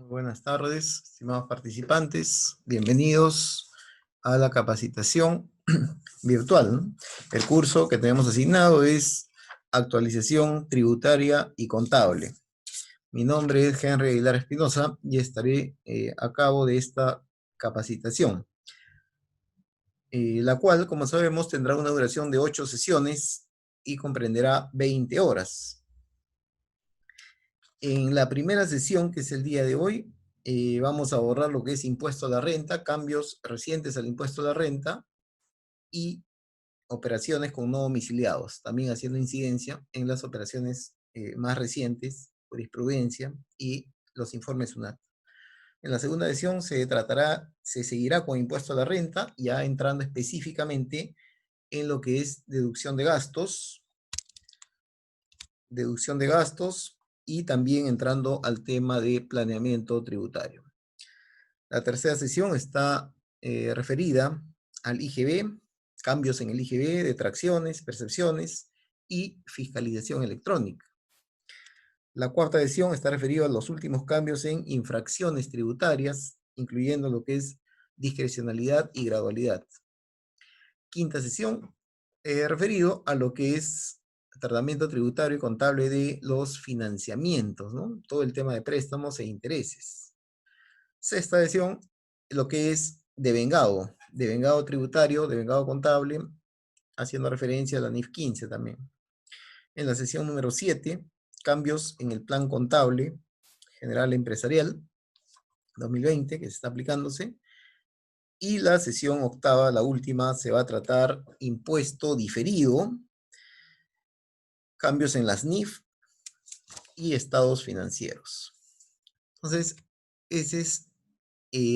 Buenas tardes, estimados participantes. Bienvenidos a la capacitación virtual, ¿no? El curso que tenemos asignado es Actualización Tributaria y Contable. Mi nombre es Henry Aguilar Espinosa y estaré a cabo de esta capacitación, la cual, como sabemos, tendrá una duración de 8 sesiones y comprenderá 20 horas. En la primera sesión, que es el día de hoy, vamos a abordar lo que es impuesto a la renta, cambios recientes al impuesto a la renta y operaciones con no domiciliados, también haciendo incidencia en las operaciones más recientes, jurisprudencia y los informes SUNAT. En la segunda sesión se seguirá con impuesto a la renta, ya entrando específicamente en lo que es deducción de gastos y también entrando al tema de planeamiento tributario. La tercera sesión está referida al IGB, cambios en el IGB, detracciones, percepciones y fiscalización electrónica. La cuarta sesión está referida a los últimos cambios en infracciones tributarias, incluyendo lo que es discrecionalidad y gradualidad. Quinta sesión, referido a lo que es tratamiento tributario y contable de los financiamientos, ¿no? Todo el tema de préstamos e intereses. Sexta sesión, lo que es devengado tributario, devengado contable, haciendo referencia a la NIF 15 también. En la sesión número 7, cambios en el plan contable general empresarial 2020, que se está aplicándose. Y la sesión octava, la última, se va a tratar impuesto diferido, cambios en las NIF y estados financieros. Entonces, ese es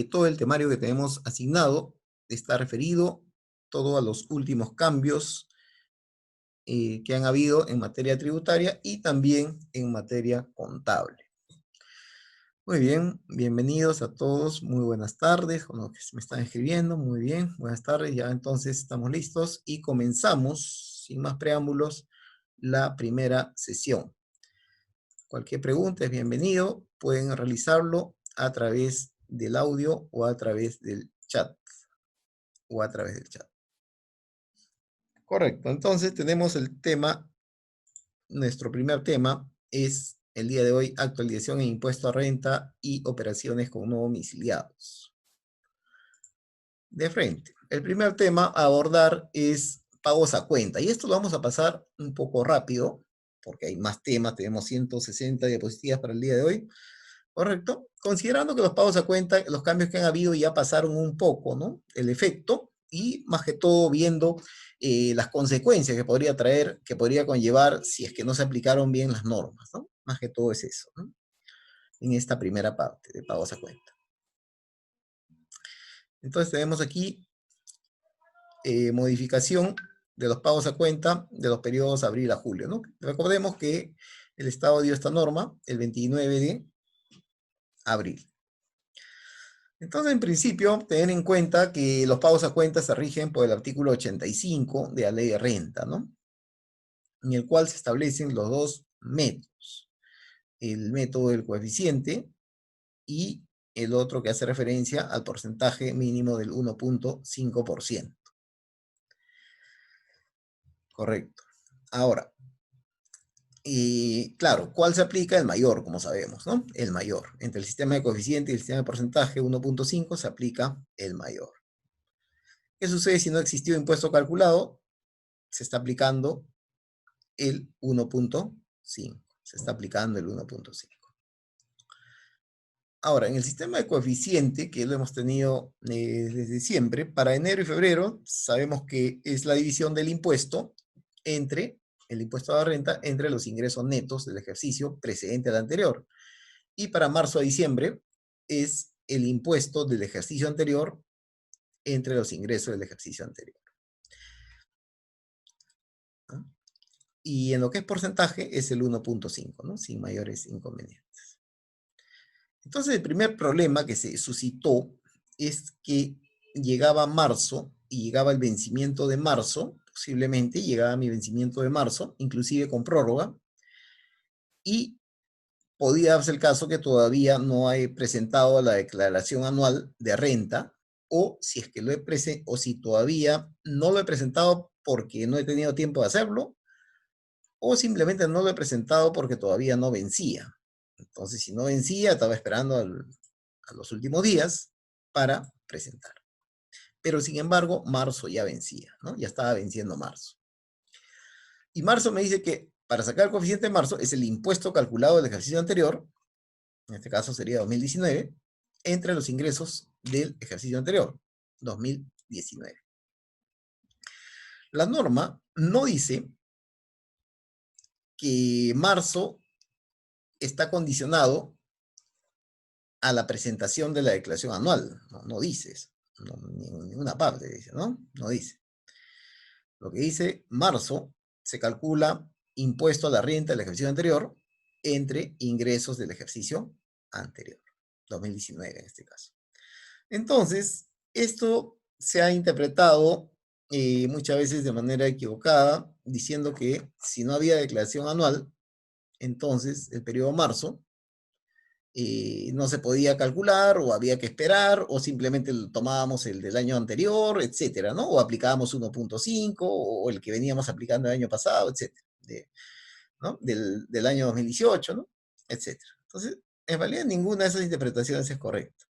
todo el temario que tenemos asignado. Está referido todo a los últimos cambios que han habido en materia tributaria y también en materia contable. Muy bien, bienvenidos a todos, muy buenas tardes, con los que me están escribiendo, muy bien, buenas tardes, ya entonces estamos listos y comenzamos, sin más preámbulos, la primera sesión. Cualquier pregunta es bienvenido, pueden realizarlo a través del audio o a través del chat. Correcto, entonces tenemos el tema, nuestro primer tema es el día de hoy, actualización en impuesto a renta y operaciones con no domiciliados. De frente. El primer tema a abordar es pagos a cuenta. Y esto lo vamos a pasar un poco rápido, porque hay más temas, tenemos 160 diapositivas para el día de hoy. ¿Correcto? Considerando que los pagos a cuenta, los cambios que han habido ya pasaron un poco, ¿no? El efecto, y más que todo viendo las consecuencias que podría traer, que podría conllevar si es que no se aplicaron bien las normas, ¿no? Más que todo es eso, ¿no? En esta primera parte de pagos a cuenta. Entonces tenemos aquí modificación de los pagos a cuenta de los periodos abril a julio, ¿no? Recordemos que el Estado dio esta norma el 29 de abril. Entonces, en principio, tener en cuenta que los pagos a cuenta se rigen por el artículo 85 de la Ley de Renta, ¿no? En el cual se establecen los dos métodos. El método del coeficiente y el otro que hace referencia al porcentaje mínimo del 1.5%. Correcto. Ahora, y claro, ¿cuál se aplica? El mayor, como sabemos, ¿no? El mayor. Entre el sistema de coeficiente y el sistema de porcentaje 1.5 se aplica el mayor. ¿Qué sucede si no existió impuesto calculado? Se está aplicando el 1.5. Se está aplicando el 1.5. Ahora, en el sistema de coeficiente, que lo hemos tenido desde siempre, para enero y febrero, sabemos que es la división del impuesto entre el impuesto a la renta entre los ingresos netos del ejercicio precedente al anterior. Y para marzo a diciembre es el impuesto del ejercicio anterior entre los ingresos del ejercicio anterior. ¿No? Y en lo que es porcentaje es el 1.5, ¿no? Sin mayores inconvenientes. Entonces el primer problema que se suscitó es que llegaba marzo y llegaba el vencimiento de marzo, posiblemente llegaba mi vencimiento de marzo, inclusive con prórroga, y podía darse el caso que todavía no he presentado la declaración anual de renta, o si es que o si todavía no lo he presentado porque no he tenido tiempo de hacerlo, o simplemente no lo he presentado porque todavía no vencía. Entonces, si no vencía, estaba esperando a los últimos días para presentar. Pero sin embargo, marzo ya vencía, ¿no? Ya estaba venciendo marzo. Y marzo me dice que para sacar el coeficiente de marzo es el impuesto calculado del ejercicio anterior, en este caso sería 2019, entre los ingresos del ejercicio anterior, 2019. La norma no dice que marzo está condicionado a la presentación de la declaración anual. No, no dice eso. No, ninguna parte dice, ¿no? No dice. Lo que dice marzo se calcula impuesto a la renta del ejercicio anterior entre ingresos del ejercicio anterior, 2019 en este caso. Entonces, esto se ha interpretado muchas veces de manera equivocada, diciendo que si no había declaración anual, entonces el periodo marzo no se podía calcular o había que esperar o simplemente tomábamos el del año anterior, etcétera, ¿no? O aplicábamos 1.5 o el que veníamos aplicando el año pasado, etcétera, ¿no? Del año 2018, ¿no? Etcétera. Entonces, en realidad ninguna de esas interpretaciones es correcta.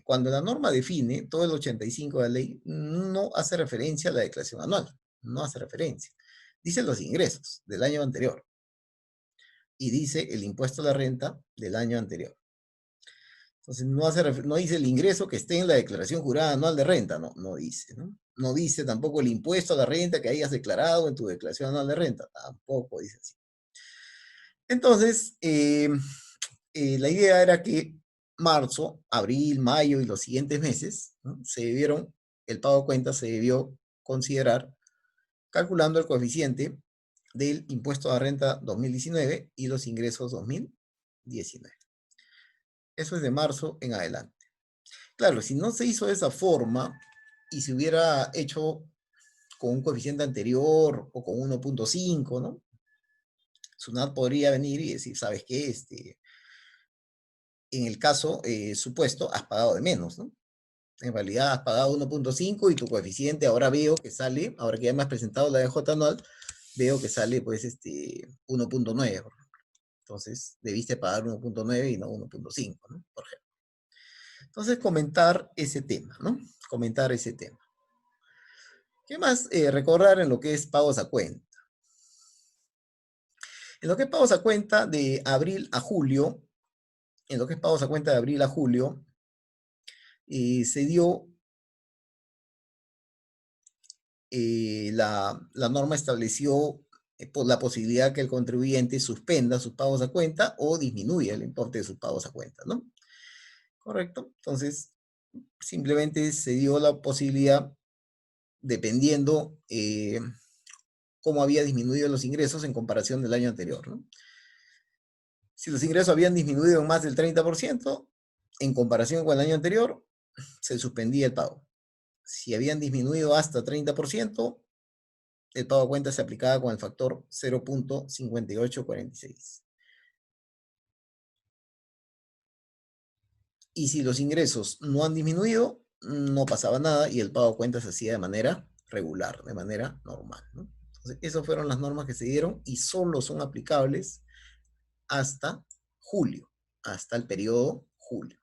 Cuando la norma define, todo el 85 de la ley no hace referencia a la declaración anual, no hace referencia. Dice los ingresos del año anterior y dice el impuesto a la renta del año anterior. Entonces, no dice el ingreso que esté en la declaración jurada anual de renta, no, no dice, ¿no? No dice tampoco el impuesto a la renta que hayas declarado en tu declaración anual de renta, tampoco dice así. Entonces, la idea era que marzo, abril, mayo y los siguientes meses, ¿no? El pago de cuentas se debió considerar calculando el coeficiente del impuesto a la renta 2019 y los ingresos 2019. Eso es de marzo en adelante. Claro, si no se hizo de esa forma y se hubiera hecho con un coeficiente anterior o con 1.5, ¿no? SUNAT podría venir y decir, ¿sabes qué? En el caso supuesto, has pagado de menos, ¿no? En realidad has pagado 1.5 y tu coeficiente ahora veo que sale, ahora que ya me has presentado la DJ anual, veo que sale pues 1.9, por ejemplo. Entonces, debiste pagar 1.9 y no 1.5, ¿no? Por ejemplo. Entonces, comentar ese tema, ¿no? Comentar ese tema. ¿Qué más recordar en lo que es pagos a cuenta? En lo que es pagos a cuenta de abril a julio, en lo que es pagos a cuenta de abril a julio, se dio la norma estableció por la posibilidad que el contribuyente suspenda sus pagos a cuenta o disminuya el importe de sus pagos a cuenta, ¿no? Correcto. Entonces, simplemente se dio la posibilidad, dependiendo cómo había disminuido los ingresos en comparación del año anterior, ¿no? Si los ingresos habían disminuido en más del 30%, en comparación con el año anterior, se suspendía el pago. Si habían disminuido hasta 30%, el pago a cuenta se aplicaba con el factor 0.5846. Y si los ingresos no han disminuido, no pasaba nada y el pago a cuenta se hacía de manera regular, de manera normal, ¿no? Entonces, esas fueron las normas que se dieron y solo son aplicables hasta julio, hasta el periodo julio.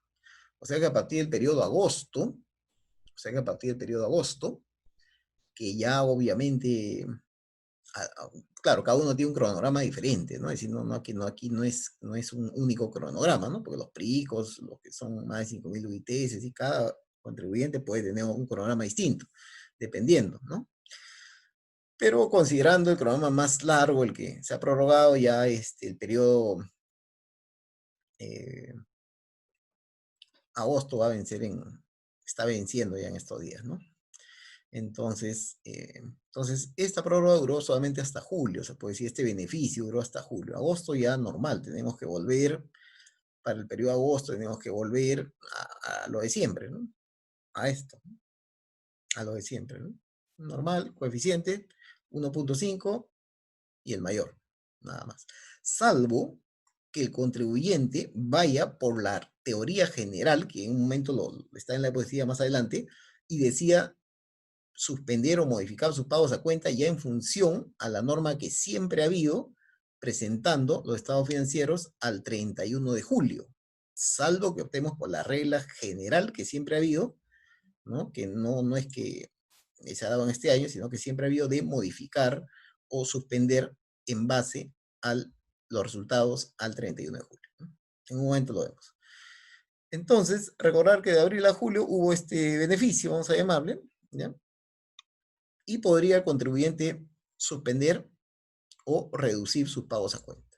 O sea que a partir del periodo agosto, que ya obviamente claro, cada uno tiene un cronograma diferente, ¿no? Es decir, aquí no es un único cronograma, ¿no? Porque los PRICOS, los que son más de 5.000 UITs, y cada contribuyente puede tener un cronograma distinto, dependiendo, ¿no? Pero considerando el cronograma más largo, el que se ha prorrogado ya el periodo eh, agosto está venciendo ya en estos días, ¿no? Entonces, esta prórroga duró solamente hasta julio, o sea, puede decir, este beneficio duró hasta julio. Agosto ya normal, tenemos que volver, para el periodo de agosto, tenemos que volver a lo de siempre, ¿no? A esto, ¿no? A lo de siempre, ¿no? Normal, coeficiente, 1.5 y el mayor, nada más. Salvo que el contribuyente vaya por la teoría general, que en un momento está en la poesía más adelante, y decía suspender o modificar sus pagos a cuenta ya en función a la norma que siempre ha habido, presentando los estados financieros al 31 de julio, salvo que optemos por la regla general que siempre ha habido, ¿no? Que no es que se ha dado en este año, sino que siempre ha habido de modificar o suspender en base a los resultados al 31 de julio, ¿no? En un momento lo vemos. Entonces, recordar que de abril a julio hubo este beneficio, vamos a llamarle, ¿ya? Y podría el contribuyente suspender o reducir sus pagos a cuenta.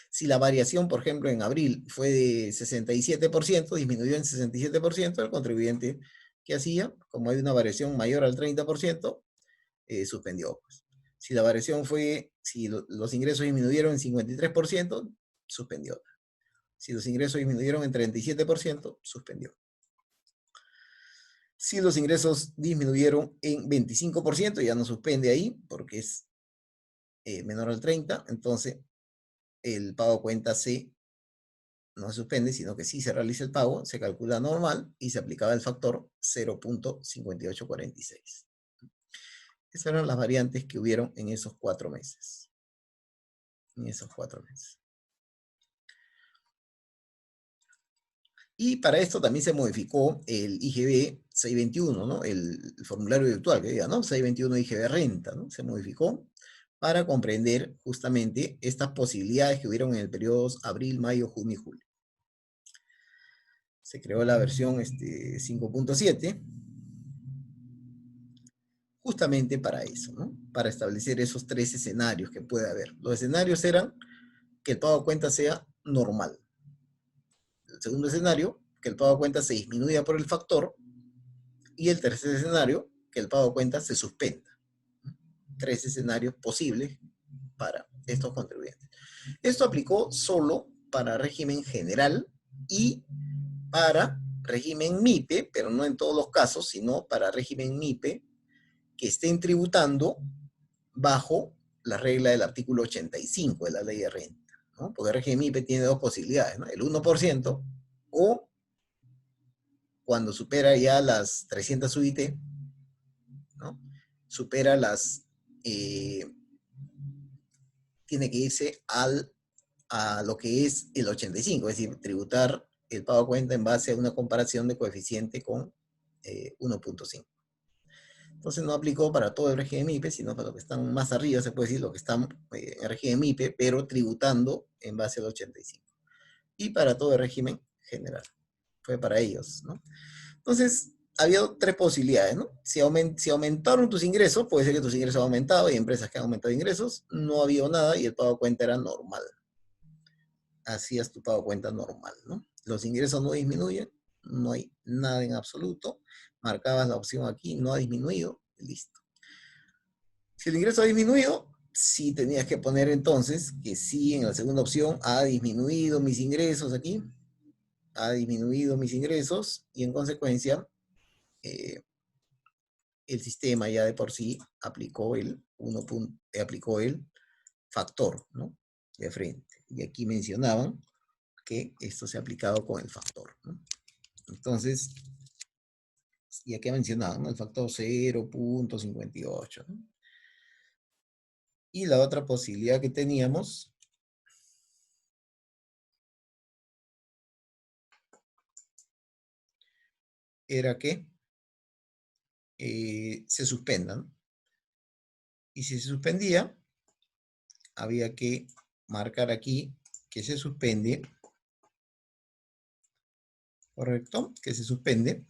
Si la variación, por ejemplo, en abril fue de 67%, disminuyó en 67%, el contribuyente, ¿qué hacía? Como hay una variación mayor al 30%, suspendió. Pues. Si la variación fue, si los ingresos disminuyeron en 53%, suspendió. Si los ingresos disminuyeron en 37%, suspendió. Si los ingresos disminuyeron en 25%, ya no suspende ahí, porque es menor al 30%, entonces el pago a cuenta no se suspende, sino que sí se realiza el pago, se calcula normal y se aplicaba el factor 0.5846. Esas eran las variantes que hubieron en esos 4 meses. En esos 4 meses. Y para esto también se modificó el IGB 621, ¿no? El formulario virtual que diga, ¿no? 621 IGB renta, ¿no? Se modificó para comprender justamente estas posibilidades que hubieron en el periodo abril, mayo, junio y julio. Se creó la versión 5.7 justamente para eso, ¿no? Para establecer esos 3 escenarios que puede haber. Los escenarios eran que el pago a cuenta sea normal. El segundo escenario, que el pago a cuenta se disminuya por el factor. Y el tercer escenario, que el pago a cuenta se suspenda. 3 escenarios posibles para estos contribuyentes. Esto aplicó solo para régimen general y para régimen MIPE, pero no en todos los casos, sino para régimen MIPE que estén tributando bajo la regla del artículo 85 de la ley de renta, ¿no? Porque el régimen MIPE tiene 2 posibilidades, ¿no? El 1% o cuando supera ya las 300 UIT, ¿no? Supera tiene que irse a lo que es el 85, es decir, tributar el pago a cuenta en base a una comparación de coeficiente con 1.5. Entonces no aplicó para todo el régimen MIPE, sino para los que están más arriba, se puede decir, los que están en régimen MIPE, pero tributando en base al 85. Y para todo el régimen general. Fue para ellos, ¿no? Entonces, había 3 posibilidades, ¿no? Si aumentaron tus ingresos, puede ser que tus ingresos han aumentado, hay empresas que han aumentado ingresos, no ha habido nada y el pago a cuenta era normal. Hacías tu pago a cuenta normal, ¿no? Los ingresos no disminuyen, no hay nada en absoluto, marcabas la opción aquí, no ha disminuido, listo. Si el ingreso ha disminuido, sí tenías que poner entonces que sí en la segunda opción ha disminuido mis ingresos aquí, ha disminuido mis ingresos y en consecuencia el sistema ya de por sí aplicó aplicó el factor, ¿no? De frente. Y aquí mencionaban que esto se ha aplicado con el factor, ¿no? Entonces, ya que mencionaban, ¿no? El factor 0.58, ¿no? Y la otra posibilidad que teníamos era que se suspendan. Y si se suspendía, había que marcar aquí que se suspende, ¿correcto? Que se suspende.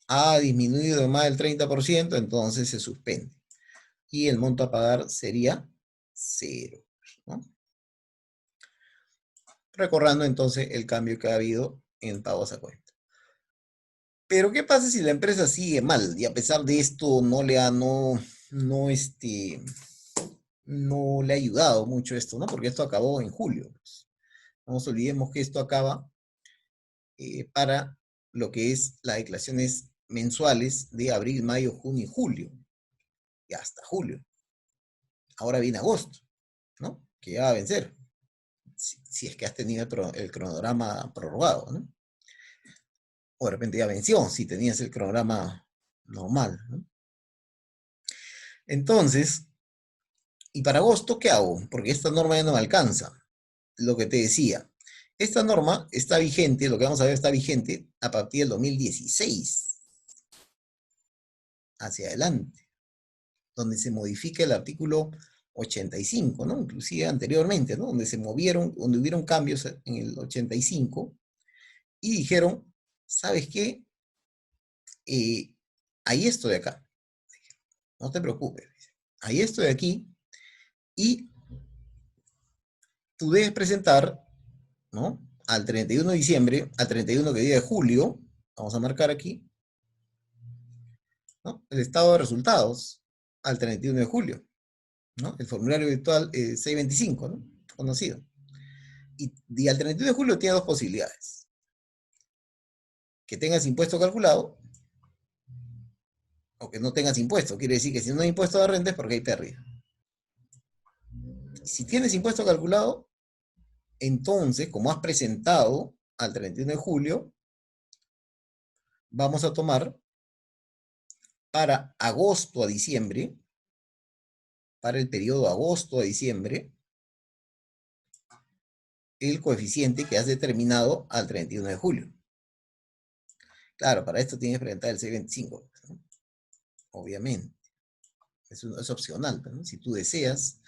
Ha disminuido más del 30%, entonces se suspende. Y el monto a pagar sería 0, ¿no? Recordando entonces el cambio que ha habido en pagos a cuenta. Pero ¿qué pasa si la empresa sigue mal y a pesar de esto no le ha, no le ha ayudado mucho esto, ¿no? Porque esto acabó en julio. Pues. No nos olvidemos que esto acaba para lo que es las declaraciones mensuales de abril, mayo, junio y julio. Y hasta julio. Ahora viene agosto, ¿no? Que ya va a vencer, si es que has tenido el cronograma prorrogado, ¿no? O de repente ya venció, si tenías el cronograma normal, ¿no? Entonces, ¿y para agosto qué hago? Porque esta norma ya no me alcanza. Lo que te decía, esta norma está vigente, lo que vamos a ver está vigente a partir del 2016 hacia adelante, donde se modifica el artículo 85, ¿no? Inclusive anteriormente, ¿no? Donde se movieron, donde hubieron cambios en el 85 y dijeron, ¿sabes qué? Hay esto de acá, no te preocupes, hay esto de aquí y tú debes presentar, ¿no? Al 31 de diciembre, al 31 que día de julio, vamos a marcar aquí, ¿no? El estado de resultados al 31 de julio, ¿no? El formulario virtual 625, ¿no? Conocido. Y al 31 de julio tiene dos posibilidades. Que tengas impuesto calculado o que no tengas impuesto. Quiere decir que si no hay impuesto de renta es porque hay pérdida. Si tienes impuesto calculado, entonces, como has presentado al 31 de julio, vamos a tomar para agosto a diciembre, para el periodo agosto a diciembre, el coeficiente que has determinado al 31 de julio. Claro, para esto tienes que presentar el 625, ¿no? Obviamente. Es opcional, ¿no? Si tú deseas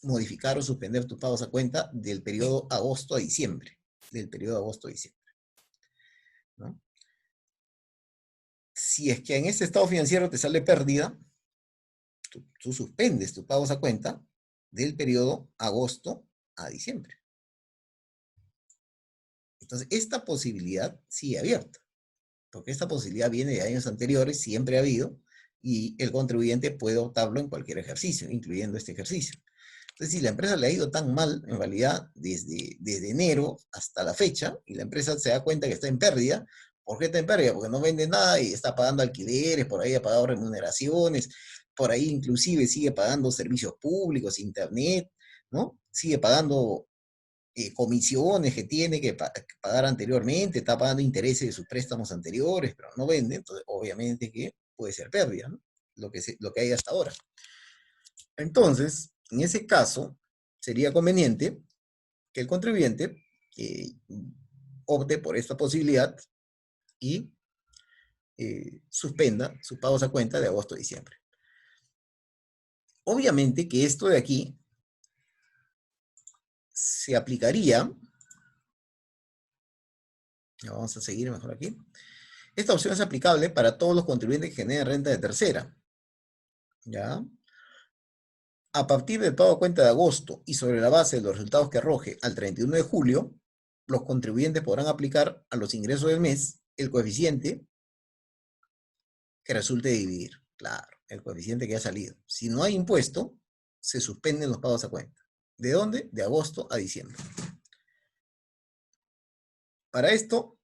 modificar o suspender tus pagos a cuenta del periodo agosto a diciembre. Del periodo agosto a diciembre, ¿no? Si es que en este estado financiero te sale pérdida, tú suspendes tus pagos a cuenta del periodo agosto a diciembre. Entonces, esta posibilidad sigue abierta, porque esta posibilidad viene de años anteriores, siempre ha habido, y el contribuyente puede optarlo en cualquier ejercicio, incluyendo este ejercicio. Entonces, si la empresa le ha ido tan mal, en realidad, desde enero hasta la fecha, y la empresa se da cuenta que está en pérdida, ¿por qué está en pérdida? Porque no vende nada y está pagando alquileres, por ahí ha pagado remuneraciones, por ahí inclusive sigue pagando servicios públicos, internet, ¿no? Sigue pagando comisiones que tiene que pagar anteriormente, está pagando intereses de sus préstamos anteriores, pero no vende, entonces obviamente que puede ser pérdida, ¿no? Lo que hay hasta ahora. Entonces, en ese caso, sería conveniente que el contribuyente opte por esta posibilidad y suspenda sus pagos a cuenta de agosto a diciembre. Obviamente que esto de aquí se aplicaría, vamos a seguir mejor aquí, esta opción es aplicable para todos los contribuyentes que generen renta de tercera, ¿ya? A partir del pago a cuenta de agosto y sobre la base de los resultados que arroje al 31 de julio, los contribuyentes podrán aplicar a los ingresos del mes el coeficiente que resulte de dividir. Claro, el coeficiente que ha salido. Si no hay impuesto, se suspenden los pagos a cuenta. ¿De dónde? De agosto a diciembre. Para esto,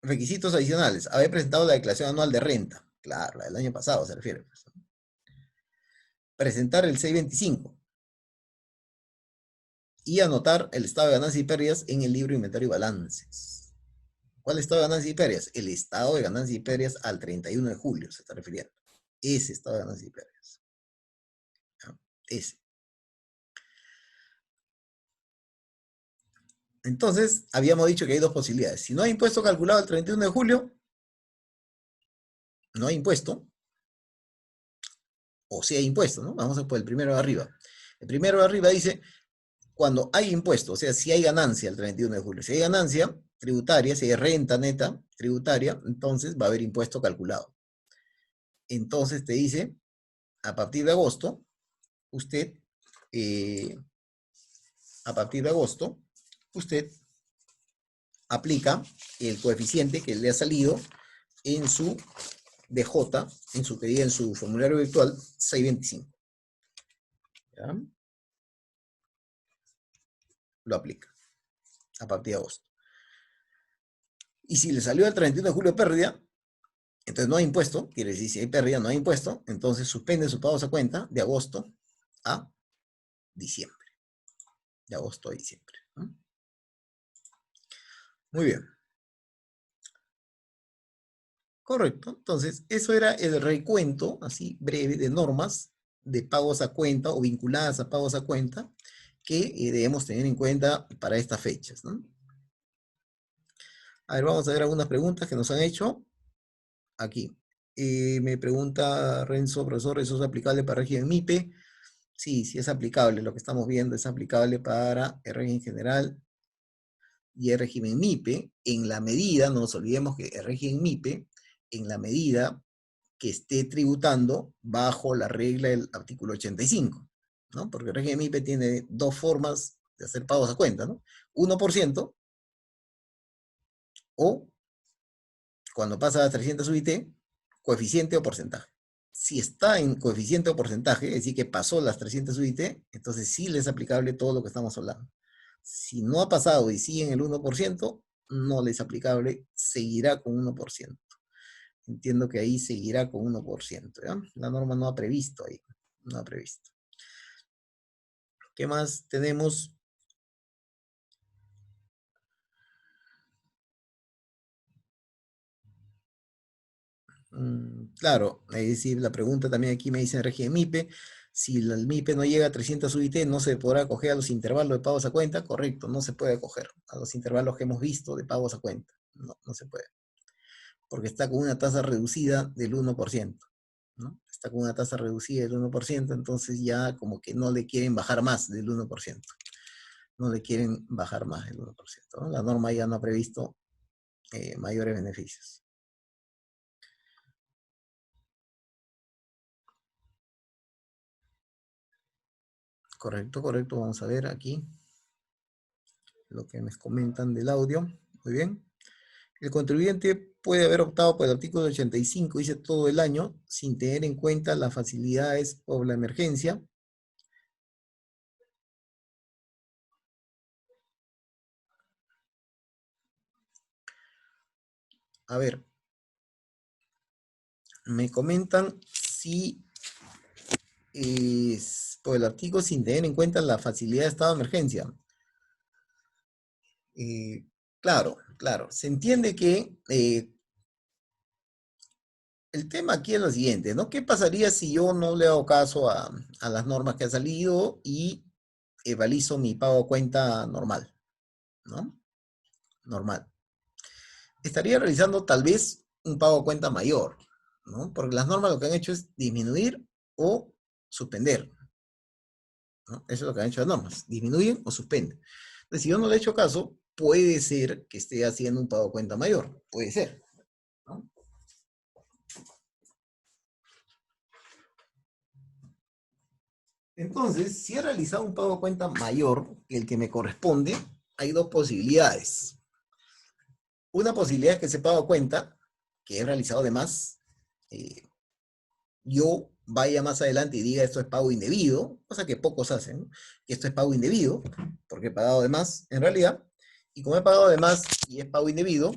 requisitos adicionales. Haber presentado la declaración anual de renta. Claro, la del año pasado se refiere. Presentar el 625. Y anotar el estado de ganancias y pérdidas en el libro de inventario y balances. ¿Cuál estado de ganancias y pérdidas? El estado de ganancias y pérdidas al 31 de julio se está refiriendo. Ese estado de ganancias y pérdidas. ¿Ya? Ese. Entonces, habíamos dicho que hay dos posibilidades. Si no hay impuesto calculado el 31 de julio, no hay impuesto. O si hay impuesto, ¿no? Vamos a por el primero de arriba. El primero de arriba dice, cuando hay impuesto, o sea, si hay ganancia el 31 de julio. Si hay ganancia tributaria, si hay renta neta tributaria, entonces va a haber impuesto calculado. Entonces te dice, a partir de agosto, usted, a partir de agosto, usted aplica el coeficiente que le ha salido en su DJ, en su pedida, en su formulario virtual 625. ¿Ya? Lo aplica a partir de agosto. Y si le salió el 31 de julio pérdida, entonces no hay impuesto, quiere decir si hay pérdida no hay impuesto, entonces suspende sus pagos a cuenta de agosto a diciembre. De agosto a diciembre, ¿no? Muy bien. Correcto. Entonces, eso era el recuento, así breve, de normas de pagos a cuenta o vinculadas a pagos a cuenta que debemos tener en cuenta para estas fechas, ¿no? A ver, vamos a ver algunas preguntas que nos han hecho aquí. Me pregunta Renzo, profesor, ¿eso es aplicable para régimen MIPE? Sí, sí es aplicable. Lo que estamos viendo es aplicable para el régimen general y el régimen MIPE, en la medida, no nos olvidemos que el régimen MIPE, en la medida que esté tributando bajo la regla del artículo 85, ¿no? Porque el régimen MIPE tiene dos formas de hacer pagos a cuenta, ¿no? 1% o, cuando pasa a 300 UIT, coeficiente o porcentaje. Si está en coeficiente o porcentaje, es decir, que pasó las 300 UIT, entonces sí le es aplicable todo lo que estamos hablando. Si no ha pasado y sigue en el 1%, no le es aplicable, seguirá con 1%. Entiendo que ahí seguirá con 1%, ¿ya? La norma no ha previsto ahí, no ha previsto. ¿Qué más tenemos? Claro, es decir, la pregunta también aquí me dice en régimen MIPE, si el MIPE no llega a 300 UIT, ¿no se podrá acoger a los intervalos de pagos a cuenta? Correcto, no se puede acoger a los intervalos que hemos visto de pagos a cuenta. No, no se puede, porque está con una tasa reducida del 1%, ¿no? Está con una tasa reducida del 1%, entonces ya como que no le quieren bajar más del 1%. No le quieren bajar más del 1%, ¿no? La norma ya no ha previsto mayores beneficios. Correcto, correcto. Vamos a ver aquí lo que me comentan del audio. Muy bien. El contribuyente puede haber optado por el artículo 85, dice todo el año, sin tener en cuenta las facilidades por la emergencia. A ver, me comentan si es por el artículo sin tener en cuenta la facilidad de estado de emergencia. Claro, claro. Se entiende que el tema aquí es lo siguiente, ¿no? ¿Qué pasaría si yo no le hago caso a las normas que han salido y evalizo mi pago a cuenta normal, ¿no? Normal. Estaría realizando tal vez un pago a cuenta mayor, ¿no? Porque las normas lo que han hecho es disminuir o suspender, ¿no? Eso es lo que han hecho las normas, disminuyen o suspenden. Entonces, si yo no le he hecho caso, puede ser que esté haciendo un pago a cuenta mayor, puede ser, ¿no? Entonces, si he realizado un pago a cuenta mayor que el que me corresponde, hay dos posibilidades. Una posibilidad es que ese pago a cuenta, que he realizado de más, eh, yo vaya más adelante y diga esto es pago indebido, cosa que pocos hacen, ¿no? Que esto es pago indebido, porque he pagado de más en realidad, y como he pagado de más y es pago indebido,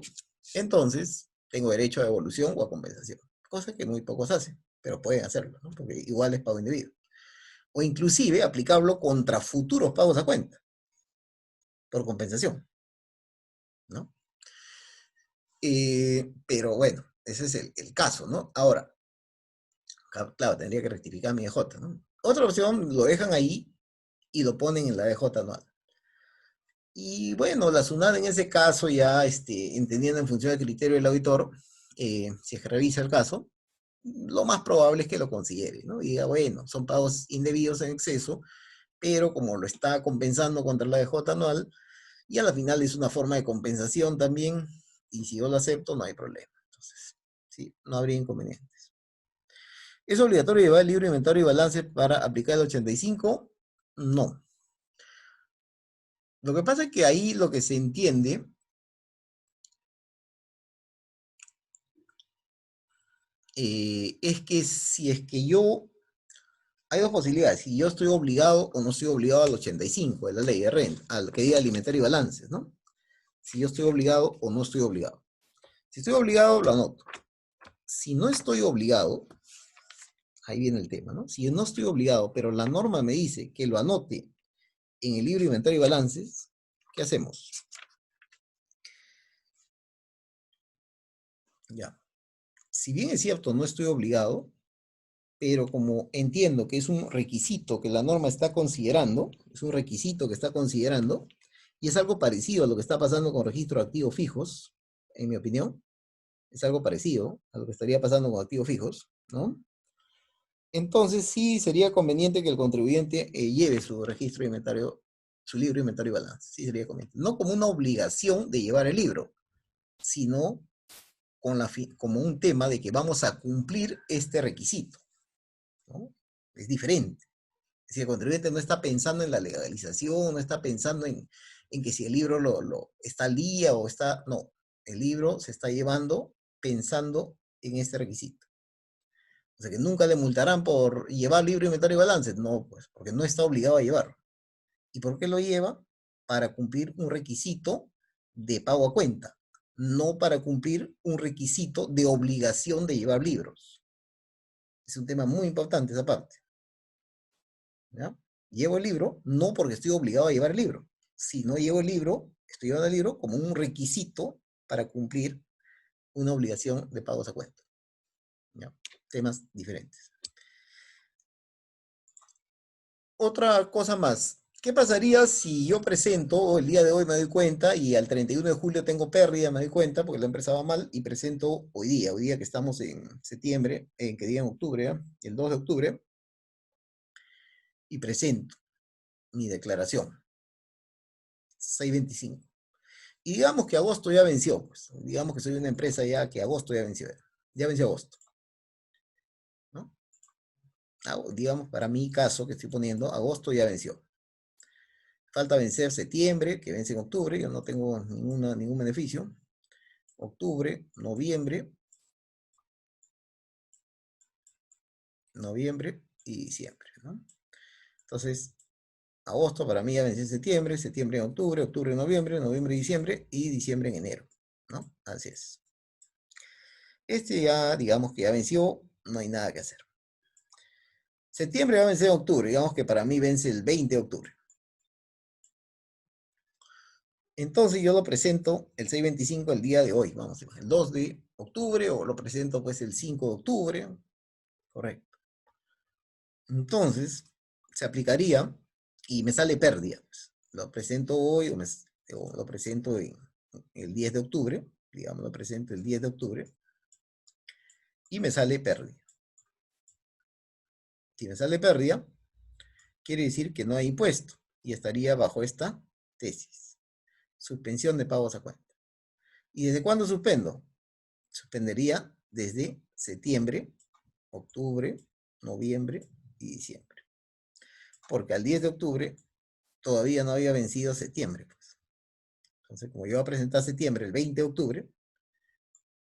entonces tengo derecho a devolución o a compensación, cosa que muy pocos hacen, pero pueden hacerlo, ¿no? Porque igual es pago indebido. O inclusive aplicarlo contra futuros pagos a cuenta, por compensación, ¿no? Pero bueno, ese es el caso, ¿no? Ahora, claro, tendría que rectificar mi DJ, ¿no? Otra opción, lo dejan ahí y lo ponen en la DJ anual. Y bueno, la SUNAT en ese caso ya, entendiendo en función del criterio del auditor, si es que revisa el caso, lo más probable es que lo considere, ¿no? Y diga, bueno, son pagos indebidos en exceso, pero como lo está compensando contra la DJ anual, y a la final es una forma de compensación también, y si yo lo acepto, no hay problema. Entonces, sí, no habría inconvenientes. ¿Es obligatorio llevar el libro de inventario y balance para aplicar el 85? No. Lo que pasa es que ahí lo que se entiende es que si es que yo, hay dos posibilidades, si yo estoy obligado o no estoy obligado al 85 de la ley de renta, al que diga alimentario y balances, ¿no? Si yo estoy obligado o no estoy obligado. Si estoy obligado, lo anoto. Si no estoy obligado, ahí viene el tema, ¿no? Si yo no estoy obligado, pero la norma me dice que lo anote en el libro de inventario y balances, ¿qué hacemos? Ya. Si bien es cierto, no estoy obligado, pero como entiendo que es un requisito que la norma está considerando, es un requisito que está considerando, y es algo parecido a lo que está pasando con registro de activos fijos, en mi opinión, es algo parecido a lo que estaría pasando con activos fijos, ¿no? Entonces sí sería conveniente que el contribuyente lleve su registro de inventario, su libro de inventario y balance, sí sería conveniente. No como una obligación de llevar el libro, sino como un tema de que vamos a cumplir este requisito, ¿no? Es diferente. Si el contribuyente no está pensando en la legalización, no está pensando en que si el libro está al día o está... No, el libro se está llevando pensando en este requisito. O sea que nunca le multarán por llevar libro, inventario y balance. No, pues, porque no está obligado a llevarlo. ¿Y por qué lo lleva? Para cumplir un requisito de pago a cuenta, no para cumplir un requisito de obligación de llevar libros. Es un tema muy importante esa parte. ¿Ya? Llevo el libro no porque estoy obligado a llevar el libro. Si no llevo el libro, estoy llevando el libro como un requisito para cumplir una obligación de pagos a cuenta. ¿Ya? Temas diferentes. Otra cosa más. ¿Qué pasaría si yo presento, el día de hoy me doy cuenta, y al 31 de julio tengo pérdida, me doy cuenta, porque la empresa va mal, y presento hoy día que estamos en septiembre, que día en octubre, el 2 de octubre, y presento mi declaración, 625. Y digamos que agosto ya venció, pues. Digamos que soy una empresa ya que agosto ya venció agosto, ¿no? Digamos, para mi caso que estoy poniendo, agosto ya venció. Falta vencer septiembre, que vence en octubre, yo no tengo ningún beneficio. Octubre, noviembre y diciembre, ¿no? Entonces, agosto para mí ya venció en septiembre, septiembre en octubre, octubre en noviembre, noviembre en diciembre y diciembre en enero, ¿no? Así es. Este ya, digamos que ya venció, no hay nada que hacer. Septiembre va a vencer en octubre, digamos que para mí vence el 20 de octubre. Entonces yo lo presento el 625 el día de hoy, vamos a ver, el 2 de octubre, o lo presento pues el 5 de octubre, correcto. Entonces, se aplicaría y me sale pérdida, pues. Lo presento hoy o lo presento el 10 de octubre, digamos, lo presento el 10 de octubre, y me sale pérdida. Si me sale pérdida, quiere decir que no hay impuesto, y estaría bajo esta tesis. Suspensión de pagos a cuenta. ¿Y desde cuándo suspendo? Suspendería desde septiembre, octubre, noviembre y diciembre. Porque al 10 de octubre todavía no había vencido septiembre, pues. Entonces, como yo iba a presentar septiembre el 20 de octubre,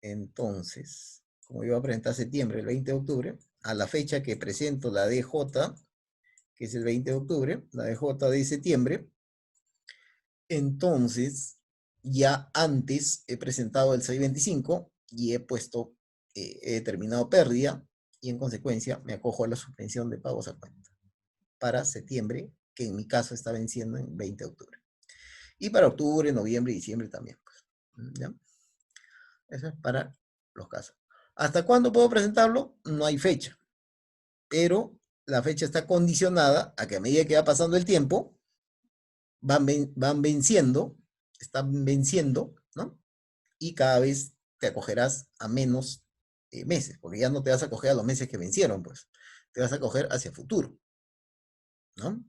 entonces, como yo iba a presentar septiembre el 20 de octubre, a la fecha que presento la DJ, que es el 20 de octubre, la DJ de septiembre, entonces ya antes he presentado el 625 y he determinado pérdida y en consecuencia me acojo a la suspensión de pagos a cuenta para septiembre, que en mi caso está venciendo en 20 de octubre. Y para octubre, noviembre y diciembre también, pues. ¿Ya? Eso es para los casos. ¿Hasta cuándo puedo presentarlo? No hay fecha, pero la fecha está condicionada a que a medida que va pasando el tiempo, van venciendo, están venciendo, ¿no? Y cada vez te acogerás a menos meses, porque ya no te vas a acoger a los meses que vencieron, pues. Te vas a acoger hacia el futuro, ¿no?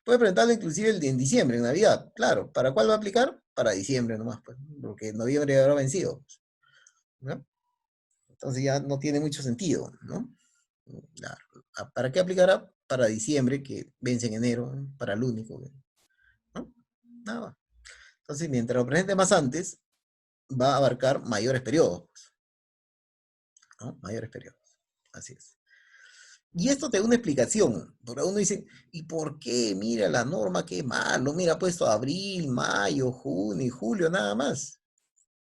Puedes presentarlo inclusive en diciembre, en Navidad, claro. ¿Para cuál va a aplicar? Para diciembre nomás, pues, porque en noviembre ya habrá vencido, pues, ¿no? Entonces ya no tiene mucho sentido, ¿no? Claro. ¿Para qué aplicará? Para diciembre, que vence en enero, ¿no? Para el único, ¿no? Nada más. Entonces, mientras lo presente más antes, va a abarcar mayores periodos, pues, ¿no? Mayores periodos. Así es. Y esto te da una explicación, porque uno dice, ¿y por qué? Mira la norma, qué malo, mira, ha puesto abril, mayo, junio y julio nada más.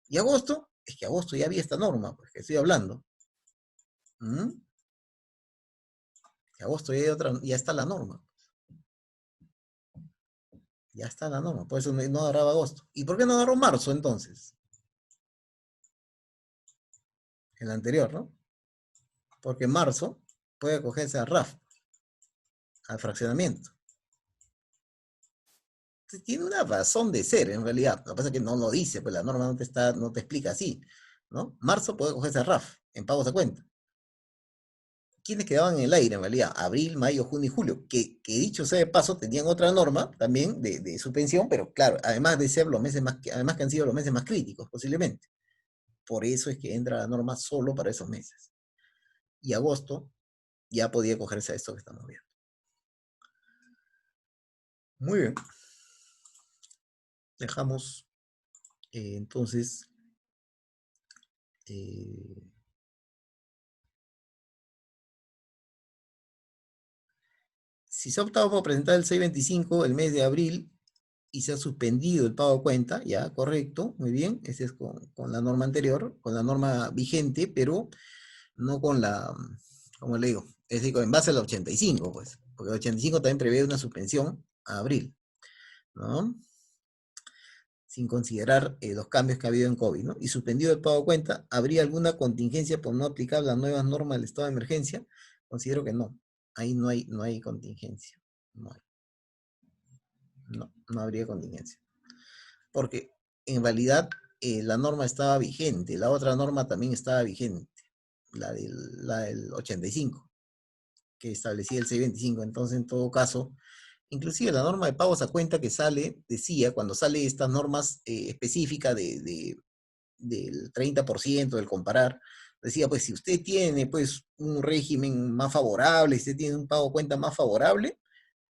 ¿Y agosto? Es que agosto ya había esta norma, pues, que estoy hablando. ¿Mm? En agosto ya, hay otra, ya está la norma. Ya está la norma, por eso no agarraba agosto. ¿Y por qué no agarró marzo entonces? El anterior, ¿no? Porque marzo puede acogerse a RAF, al fraccionamiento. Entonces, tiene una razón de ser, en realidad. Lo que pasa es que no lo dice, pues la norma no te explica así, ¿no? Marzo puede acogerse a RAF, en pagos a cuenta. ¿Quiénes quedaban en el aire, en realidad? Abril, mayo, junio y julio, que dicho sea de paso, tenían otra norma también de suspensión, pero claro, además de ser los meses más, además que han sido los meses más críticos, posiblemente. Por eso es que entra la norma solo para esos meses. Y agosto ya podía cogerse a esto que estamos viendo. Muy bien. Dejamos entonces eh, si se ha optado por presentar el 625 el mes de abril y se ha suspendido el pago a cuenta, ya, correcto, muy bien, ese es con la norma anterior, con la norma vigente, pero no con la, ¿cómo le digo? Es decir, en base al 85, pues, porque el 85 también prevé una suspensión a abril, ¿no? Sin considerar los cambios que ha habido en COVID, ¿no? Y suspendido el pago a cuenta, ¿habría alguna contingencia por no aplicar las nuevas normas del estado de emergencia? Considero que no. Ahí no hay contingencia. No hay. No habría contingencia. Porque en realidad la norma estaba vigente, la otra norma también estaba vigente, la del 85, que establecía el 625. Entonces, en todo caso, inclusive la norma de pagos a cuenta que sale, decía, cuando sale estas normas específicas del 30% del comparar, decía, pues si usted tiene pues un régimen más favorable, si usted tiene un pago a cuenta más favorable,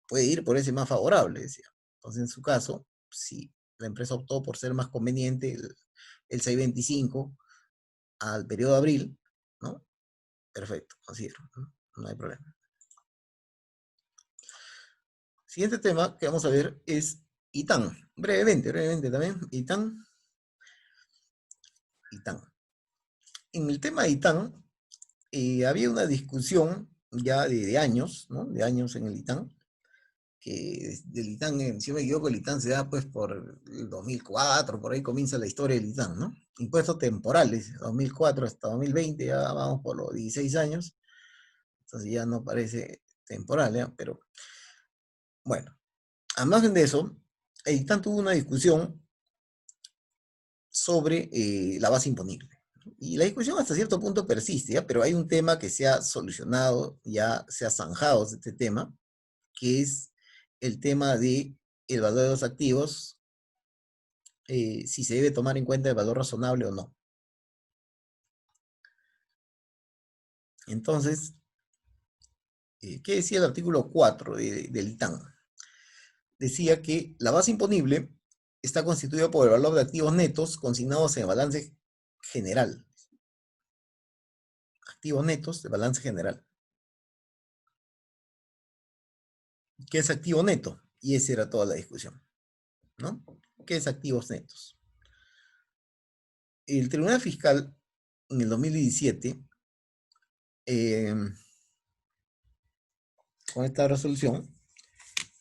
puede ir por ese más favorable, decía. Entonces, en su caso, si la empresa optó por ser más conveniente el 625 al periodo de abril, ¿no? Perfecto, considero, ¿no? No hay problema. Siguiente tema que vamos a ver es ITAN. Brevemente también, ITAN. ITAN. En el tema de ITAN, había una discusión ya de años, ¿no? De años en el ITAN, que del ITAN, si no me equivoco, el ITAN se da pues por el 2004, por ahí comienza la historia del ITAN, ¿no? Impuestos temporales, 2004 hasta 2020, ya vamos por los 16 años, entonces ya no parece temporal, ¿ya? Pero bueno, a margen de eso, el ITAN tuvo una discusión sobre la base imponible. Y la discusión hasta cierto punto persiste, ¿ya? Pero hay un tema que se ha solucionado, ya se ha zanjado este tema, que es el tema de el valor de los activos, si se debe tomar en cuenta el valor razonable o no. Entonces, ¿qué decía el artículo 4 del ITAN? Decía que la base imponible está constituida por el valor de activos netos consignados en el balance general. Activos netos de balance general. ¿Qué es activo neto? Y esa era toda la discusión, ¿no? ¿Qué es activos netos? El Tribunal Fiscal en el 2017, eh, con esta resolución,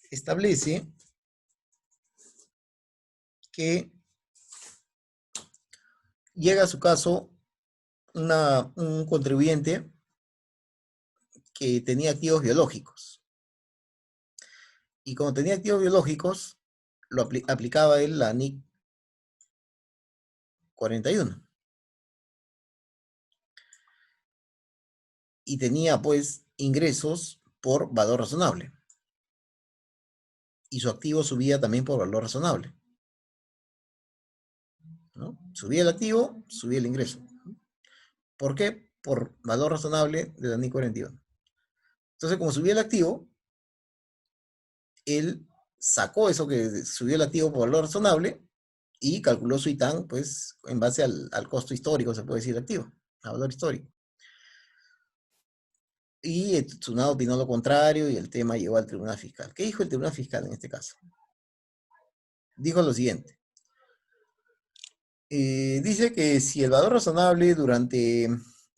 establece que llega a su caso un contribuyente que tenía activos biológicos. Y como tenía activos biológicos, aplicaba él la NIC 41. Y tenía pues ingresos por valor razonable. Y su activo subía también por valor razonable, ¿no? Subía el activo, subía el ingreso. ¿Por qué? Por valor razonable de la NIC 41. Entonces, como subía el activo, él sacó eso que subió el activo por valor razonable y calculó su ITAN, pues, en base al costo histórico, se puede decir, activo, a valor histórico. Y el Tsunado opinó lo contrario y el tema llegó al Tribunal Fiscal. ¿Qué dijo el Tribunal Fiscal en este caso? Dijo lo siguiente. Dice que si el valor razonable durante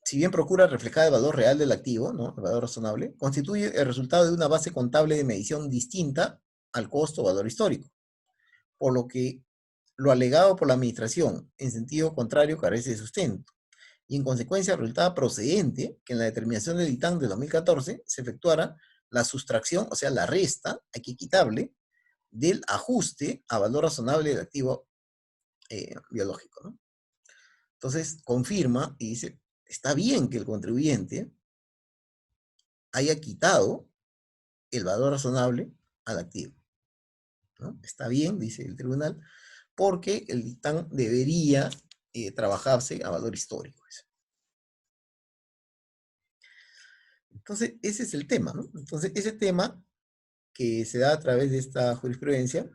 si bien procura reflejar el valor real del activo, ¿no? El valor razonable, constituye el resultado de una base contable de medición distinta al costo o valor histórico, por lo que lo alegado por la administración en sentido contrario carece de sustento, y en consecuencia resultaba procedente que en la determinación del ITAM de 2014 se efectuara la sustracción, o sea, la resta equitable del ajuste a valor razonable del activo biológico, ¿no? Entonces, confirma y dice, está bien que el contribuyente haya quitado el valor razonable al activo, ¿no? Está bien, dice el tribunal, porque el dictamen debería trabajarse a valor histórico. Entonces, ese es el tema, ¿no? Entonces, ese tema que se da a través de esta jurisprudencia,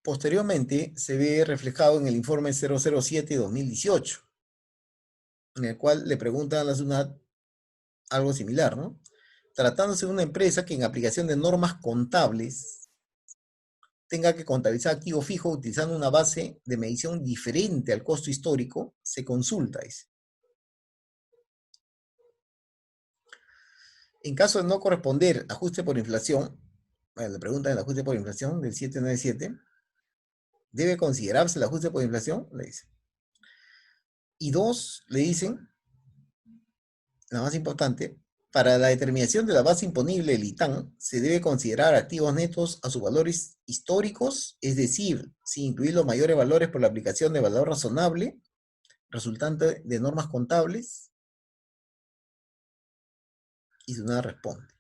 posteriormente se ve reflejado en el informe 007-2018, en el cual le preguntan a la SUNAT algo similar, ¿no? Tratándose de una empresa que en aplicación de normas contables tenga que contabilizar activo fijo utilizando una base de medición diferente al costo histórico, se consulta, dice. En caso de no corresponder ajuste por inflación, bueno, le preguntan el ajuste por inflación del 797, ¿debe considerarse el ajuste por inflación? Le dice. Y dos, le dicen, la más importante, para la determinación de la base imponible del ITAM, se debe considerar activos netos a sus valores históricos, es decir, sin incluir los mayores valores por la aplicación de valor razonable, resultante de normas contables, y SUNAT responde.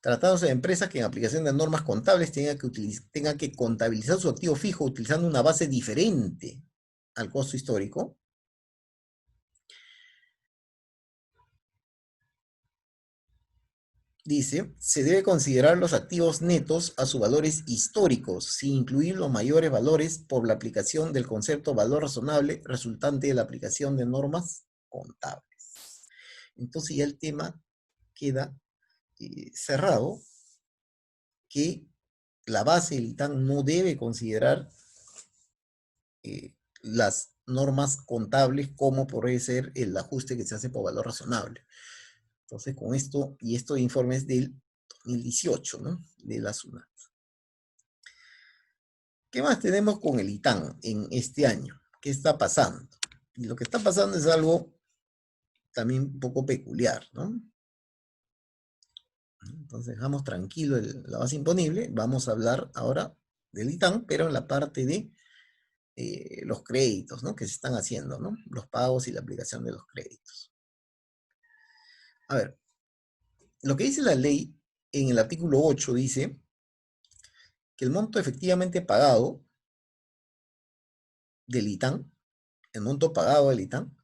Tratándose de empresas que en aplicación de normas contables tengan que contabilizar su activo fijo utilizando una base diferente al costo histórico, dice, se debe considerar los activos netos a sus valores históricos, sin incluir los mayores valores por la aplicación del concepto valor razonable resultante de la aplicación de normas contables. Entonces ya el tema queda cerrado, que la base del ITAM no debe considerar las normas contables como puede ser el ajuste que se hace por valor razonable. Entonces, con esto, y estos informes del 2018, ¿no? De la SUNAT. ¿Qué más tenemos con el ITAM en este año? ¿Qué está pasando? Y lo que está pasando es algo también un poco peculiar, ¿no? Entonces, dejamos tranquilo la base imponible. Vamos a hablar ahora del ITAM, pero en la parte de los créditos, ¿no? Que se están haciendo, ¿no? Los pagos y la aplicación de los créditos. A ver, lo que dice la ley en el artículo 8 dice que el monto efectivamente pagado del ITAM, el monto pagado del ITAM,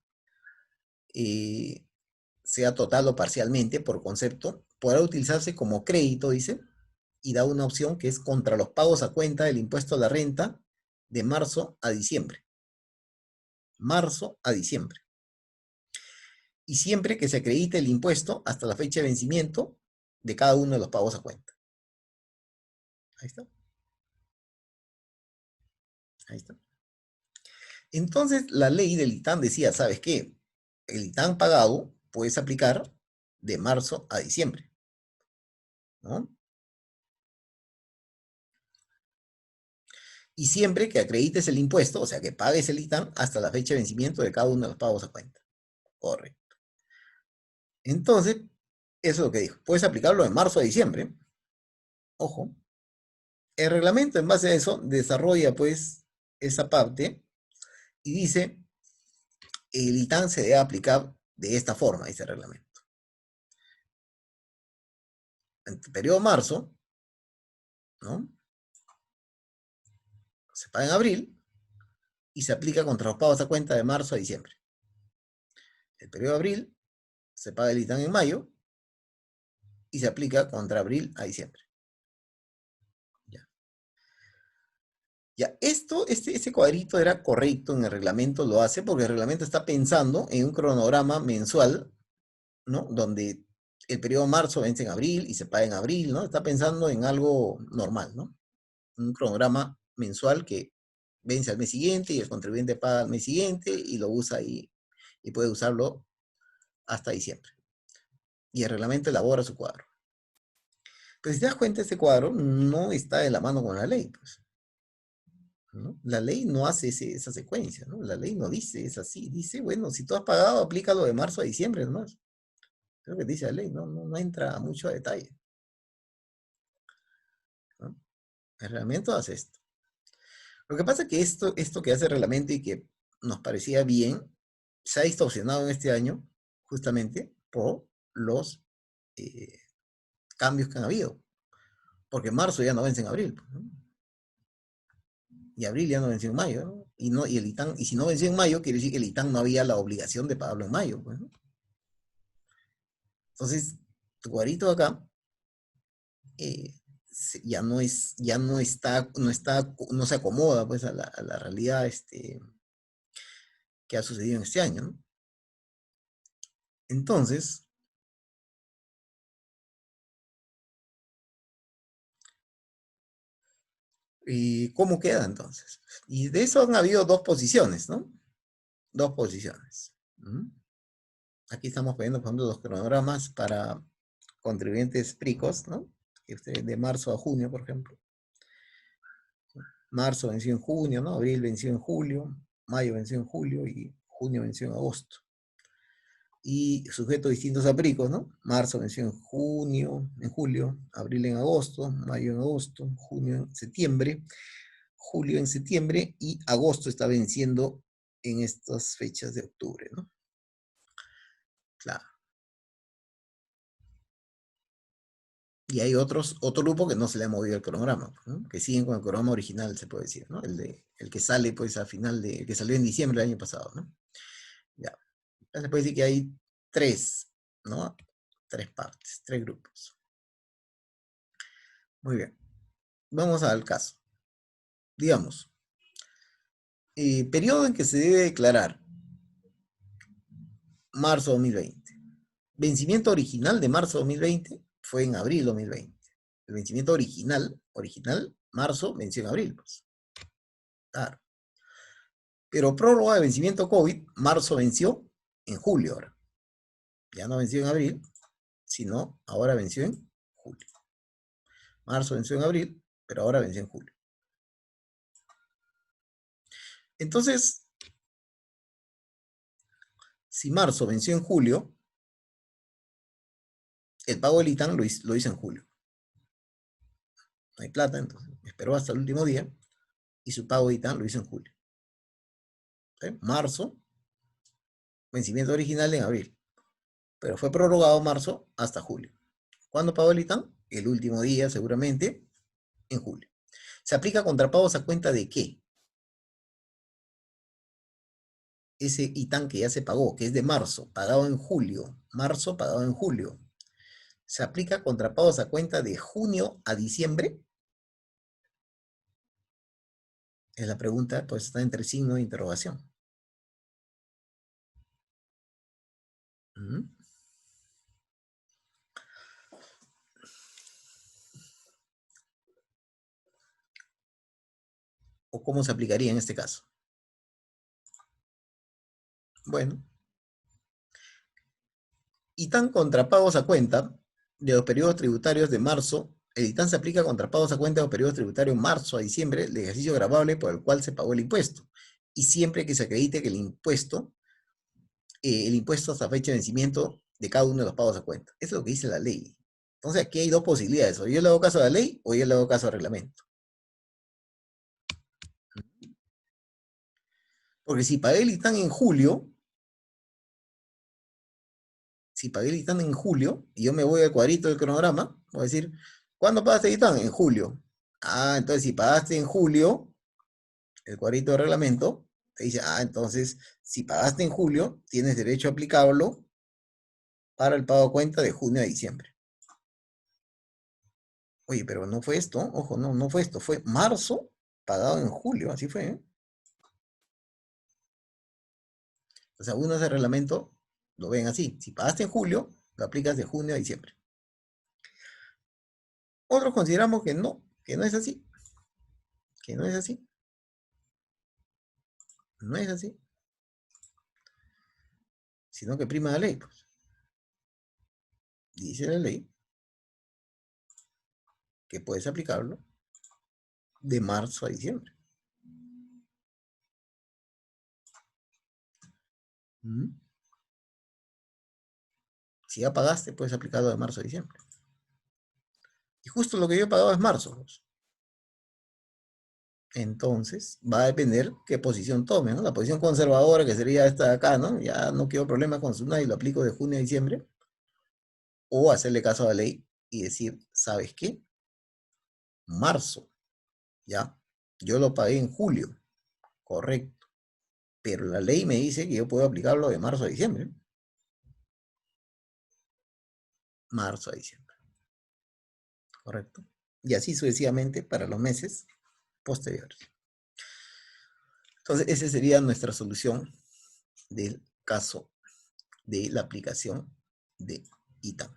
sea total o parcialmente por concepto, podrá utilizarse como crédito, dice, y da una opción que es contra los pagos a cuenta del impuesto a la renta de marzo a diciembre. Marzo a diciembre. Y siempre que se acredite el impuesto hasta la fecha de vencimiento de cada uno de los pagos a cuenta. Ahí está. Ahí está. Entonces, la ley del ITAM decía, ¿sabes qué? El ITAM pagado puedes aplicar de marzo a diciembre, ¿no? Y siempre que acredites el impuesto, o sea, que pagues el ITAM hasta la fecha de vencimiento de cada uno de los pagos a cuenta. Correcto. Entonces, eso es lo que dijo. Puedes aplicarlo de marzo a diciembre. Ojo. El reglamento, en base a eso, desarrolla, pues, esa parte y dice, el ITAM se debe aplicar de esta forma, dice el reglamento. En el periodo marzo, ¿no? Se paga en abril y se aplica contra los pagos a cuenta de marzo a diciembre. El periodo de abril se paga el ITAM en mayo y se aplica contra abril a diciembre. Ya. Ya, este cuadrito era correcto en el reglamento, lo hace porque el reglamento está pensando en un cronograma mensual, ¿no? Donde el periodo de marzo vence en abril y se paga en abril, ¿no? Está pensando en algo normal, ¿no? Un cronograma mensual que vence al mes siguiente y el contribuyente paga al mes siguiente y lo usa y puede usarlo hasta diciembre. Y el reglamento elabora su cuadro. Pero si te das cuenta, ese cuadro no está de la mano con la ley, pues, ¿no? La ley no hace esa secuencia, ¿no? La ley no dice, es así. Dice, bueno, si tú has pagado, aplícalo de marzo a diciembre nomás. Creo que dice la ley, no entra mucho a detalle, ¿no? El reglamento hace esto. Lo que pasa es que esto que hace el reglamento y que nos parecía bien, se ha distorsionado en este año, justamente por los eh, cambios que han habido. Porque marzo ya no vence en abril, pues, ¿no? Y abril ya no venció en mayo, ¿no? Y el ITAN, y si no venció en mayo, quiere decir que el ITAN no había la obligación de pagarlo en mayo, pues, ¿no? Entonces, tu cuadrito acá eh, ya no se acomoda pues a la realidad que ha sucedido en este año, ¿no? Entonces, ¿y cómo queda entonces? Y de eso han habido dos posiciones, ¿no? Dos posiciones. ¿Mm? Aquí estamos poniendo, por ejemplo, los cronogramas para contribuyentes PRICOS, ¿no? De marzo a junio, por ejemplo. Marzo venció en junio, ¿no? Abril venció en julio, mayo venció en julio y junio venció en agosto. Y sujetos distintos a PRICOS, ¿no? Marzo venció en junio, en julio, abril en agosto, mayo en agosto, junio en septiembre, julio en septiembre y agosto está venciendo en estas fechas de octubre, ¿no? Claro. Y hay otro grupo que no se le ha movido el cronograma, ¿no? Que siguen con el cronograma original, se puede decir, ¿no? El que sale, pues, a final el que salió en diciembre del año pasado, ¿no? Ya. Ya se puede decir que hay tres, ¿no? Tres partes, tres grupos. Muy bien. Vamos al caso. Digamos, periodo en que se debe declarar, marzo 2020. Vencimiento original de marzo 2020 fue en abril 2020. El vencimiento original, marzo, venció en abril, pues. Claro. Pero prórroga de vencimiento COVID, marzo venció en julio ahora. Ya no venció en abril, sino ahora venció en julio. Marzo venció en abril, pero ahora venció en julio. Entonces, si marzo venció en julio, el pago del ITAN lo hizo en julio. No hay plata, entonces esperó hasta el último día y su pago de ITAN lo hizo en julio. ¿Sí? Marzo, vencimiento original en abril, pero fue prorrogado marzo hasta julio. ¿Cuándo pagó el ITAN? El último día, seguramente, en julio. ¿Se aplica contrapagos a cuenta de qué? Ese ITAN que ya se pagó, que es de marzo, pagado en julio. Marzo, pagado en julio. ¿Se aplica contrapagos a cuenta de junio a diciembre? Es la pregunta, pues está entre signo de interrogación. ¿Mm? ¿O cómo se aplicaría en este caso? Bueno, ITAN contrapagos a cuenta de los periodos tributarios de marzo. El ITAN se aplica contrapagos a cuenta de los periodos tributarios marzo a diciembre del ejercicio gravable por el cual se pagó el impuesto. Y siempre que se acredite que el impuesto hasta fecha de vencimiento de cada uno de los pagos a cuenta. Eso es lo que dice la ley. Entonces aquí hay dos posibilidades. O yo le hago caso a la ley o yo le hago caso al reglamento. Porque si pagué el ITAN en julio, si pagué el ITAN en julio y yo me voy al cuadrito del cronograma, voy a decir, ¿cuándo pagaste el ITAN? En julio. Ah, entonces si pagaste en julio, el cuadrito de reglamento te dice, entonces si pagaste en julio, tienes derecho a aplicarlo para el pago a cuenta de junio a diciembre. Oye, pero no fue esto, ojo, no fue esto, fue marzo pagado en julio, así fue, ¿eh? O sea, uno ese reglamento lo ven así. Si pagaste en julio, lo aplicas de junio a diciembre. Otros consideramos que no es así. Que no es así. No es así. Sino que prima la ley, pues. Dice la ley que puedes aplicarlo de marzo a diciembre. ¿Mm? Si ya pagaste, puedes aplicarlo de marzo a diciembre. Y justo lo que yo he pagado es marzo, pues. Entonces, va a depender qué posición tome, ¿no? La posición conservadora, que sería esta de acá, ¿no? Ya no quiero problemas con SUNAT y lo aplico de junio a diciembre. O hacerle caso a la ley y decir, ¿sabes qué? Marzo, ya. Yo lo pagué en julio, correcto. Pero la ley me dice que yo puedo aplicarlo de marzo a diciembre. Marzo a diciembre, correcto. Y así sucesivamente para los meses posteriores. Entonces, esa sería nuestra solución del caso de la aplicación de ITAM.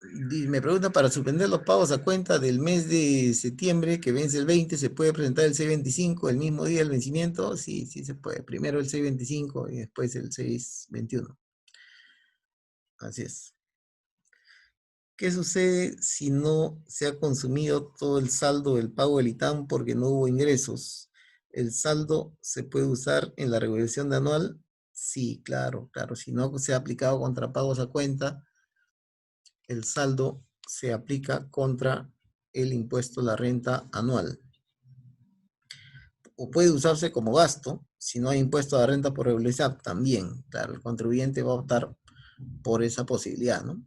Me pregunta, para suspender los pagos a cuenta del mes de septiembre, que vence el 20, ¿se puede presentar el 625 el mismo día del vencimiento? Sí, sí se puede. Primero el 625 y después el 621. Así es. ¿Qué sucede si no se ha consumido todo el saldo del pago del ITAM porque no hubo ingresos? ¿El saldo se puede usar en la regulación de anual? Sí, claro, claro. Si no se ha aplicado contra pagos a cuenta, el saldo se aplica contra el impuesto a la renta anual. O puede usarse como gasto, si no hay impuesto a la renta por regularidad, también. Claro, el contribuyente va a optar por esa posibilidad, ¿no?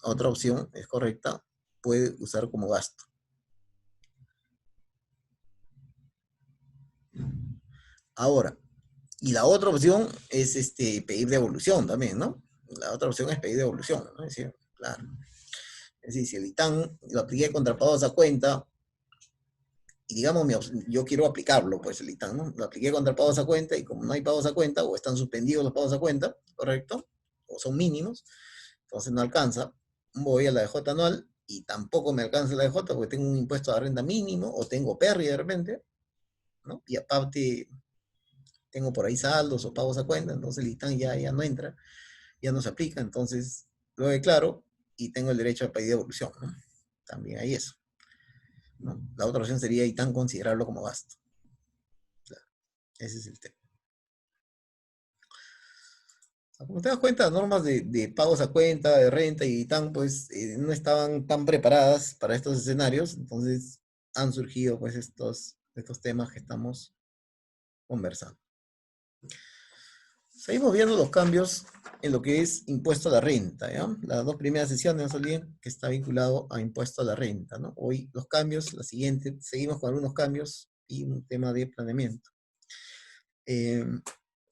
Otra opción es correcta, puede usar como gasto. Ahora, y la otra opción es pedir devolución también, ¿no? La otra opción es pedir devolución, ¿no? Es decir, claro. Es decir, si el ITAM lo apliqué contra pagos a cuenta, y digamos, yo quiero aplicarlo, pues el ITAM, ¿no? Lo apliqué contra pagos a cuenta y como no hay pagos a cuenta, o están suspendidos los pagos a cuenta, ¿correcto? O son mínimos, entonces no alcanza, voy a la DJ anual y tampoco me alcanza la DJ porque tengo un impuesto de renta mínimo o tengo pérdida de repente, ¿no? Y aparte tengo por ahí saldos o pagos a cuenta, entonces el ITAM ya no entra, ya no se aplica, entonces lo declaro y tengo el derecho a pedir devolución, ¿no? También hay eso, ¿no? La otra opción sería ITAM considerarlo como gasto. Claro, ese es el tema. Como te das cuenta, las normas de pagos a cuenta, de renta y tan, pues no estaban tan preparadas para estos escenarios, entonces han surgido pues estos temas que estamos conversando. Seguimos viendo los cambios en lo que es impuesto a la renta, ¿ya? Las dos primeras sesiones, no se olviden que está vinculado a impuesto a la renta, ¿no? Hoy los cambios, la siguiente, seguimos con algunos cambios y un tema de planeamiento.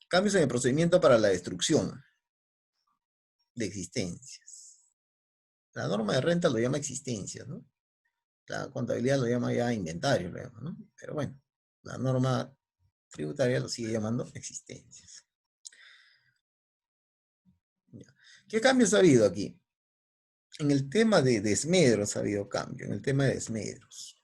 Cambios en el procedimiento para la destrucción de existencias. La norma de renta lo llama existencias, ¿no? La contabilidad lo llama ya inventario, lo llama, ¿no? Pero bueno, la norma tributaria lo sigue llamando existencias. Ya. ¿Qué cambios ha habido aquí? En el tema de desmedros ha habido cambio, en el tema de desmedros.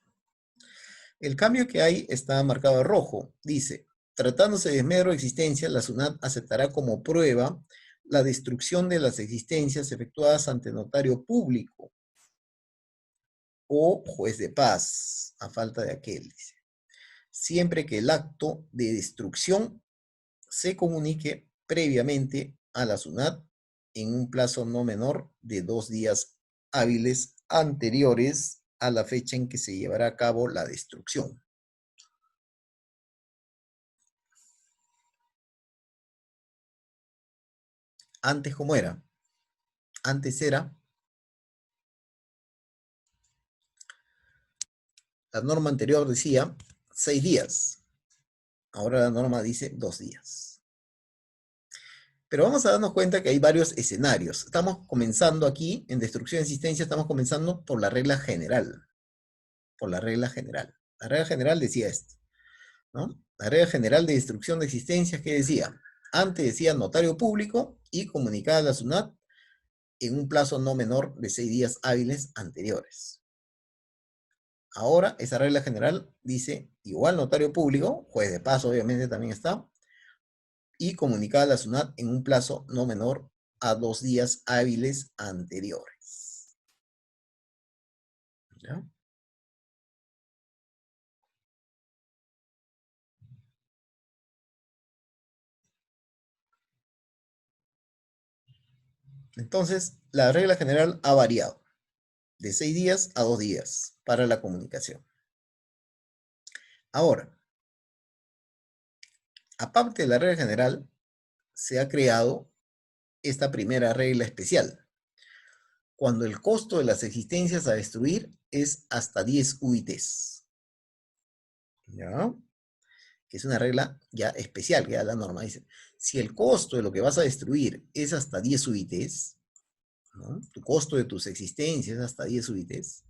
El cambio que hay está marcado de rojo. Dice, tratándose de desmedro de existencia, la SUNAT aceptará como prueba la destrucción de las existencias efectuadas ante notario público o juez de paz, a falta de aquel, dice. Siempre que el acto de destrucción se comunique previamente a la SUNAT en un plazo no menor de 2 días hábiles anteriores a la fecha en que se llevará a cabo la destrucción. Antes, ¿cómo era? Antes era, la norma anterior decía 6 días. Ahora la norma dice 2 días. Pero vamos a darnos cuenta que hay varios escenarios. Estamos comenzando aquí, en destrucción de existencia, estamos comenzando por la regla general. Por la regla general. La regla general decía esto, ¿no? La regla general de destrucción de existencias, ¿qué decía? Antes decía notario público y comunicar a la SUNAT en un plazo no menor de 6 días hábiles anteriores. Ahora, esa regla general dice igual notario público, juez de paz obviamente también está, y comunicar a la SUNAT en un plazo no menor a 2 días hábiles anteriores. ¿Ya? Entonces, la regla general ha variado de 6 días a 2 días para la comunicación. Ahora, aparte de la regla general, se ha creado esta primera regla especial, cuando el costo de las existencias a destruir es hasta 10 UITs. ¿Ya? Que es una regla ya especial, que ya la norma dice, si el costo de lo que vas a destruir es hasta 10 UITs, ¿no? Tu costo de tus existencias es hasta 10 UITs,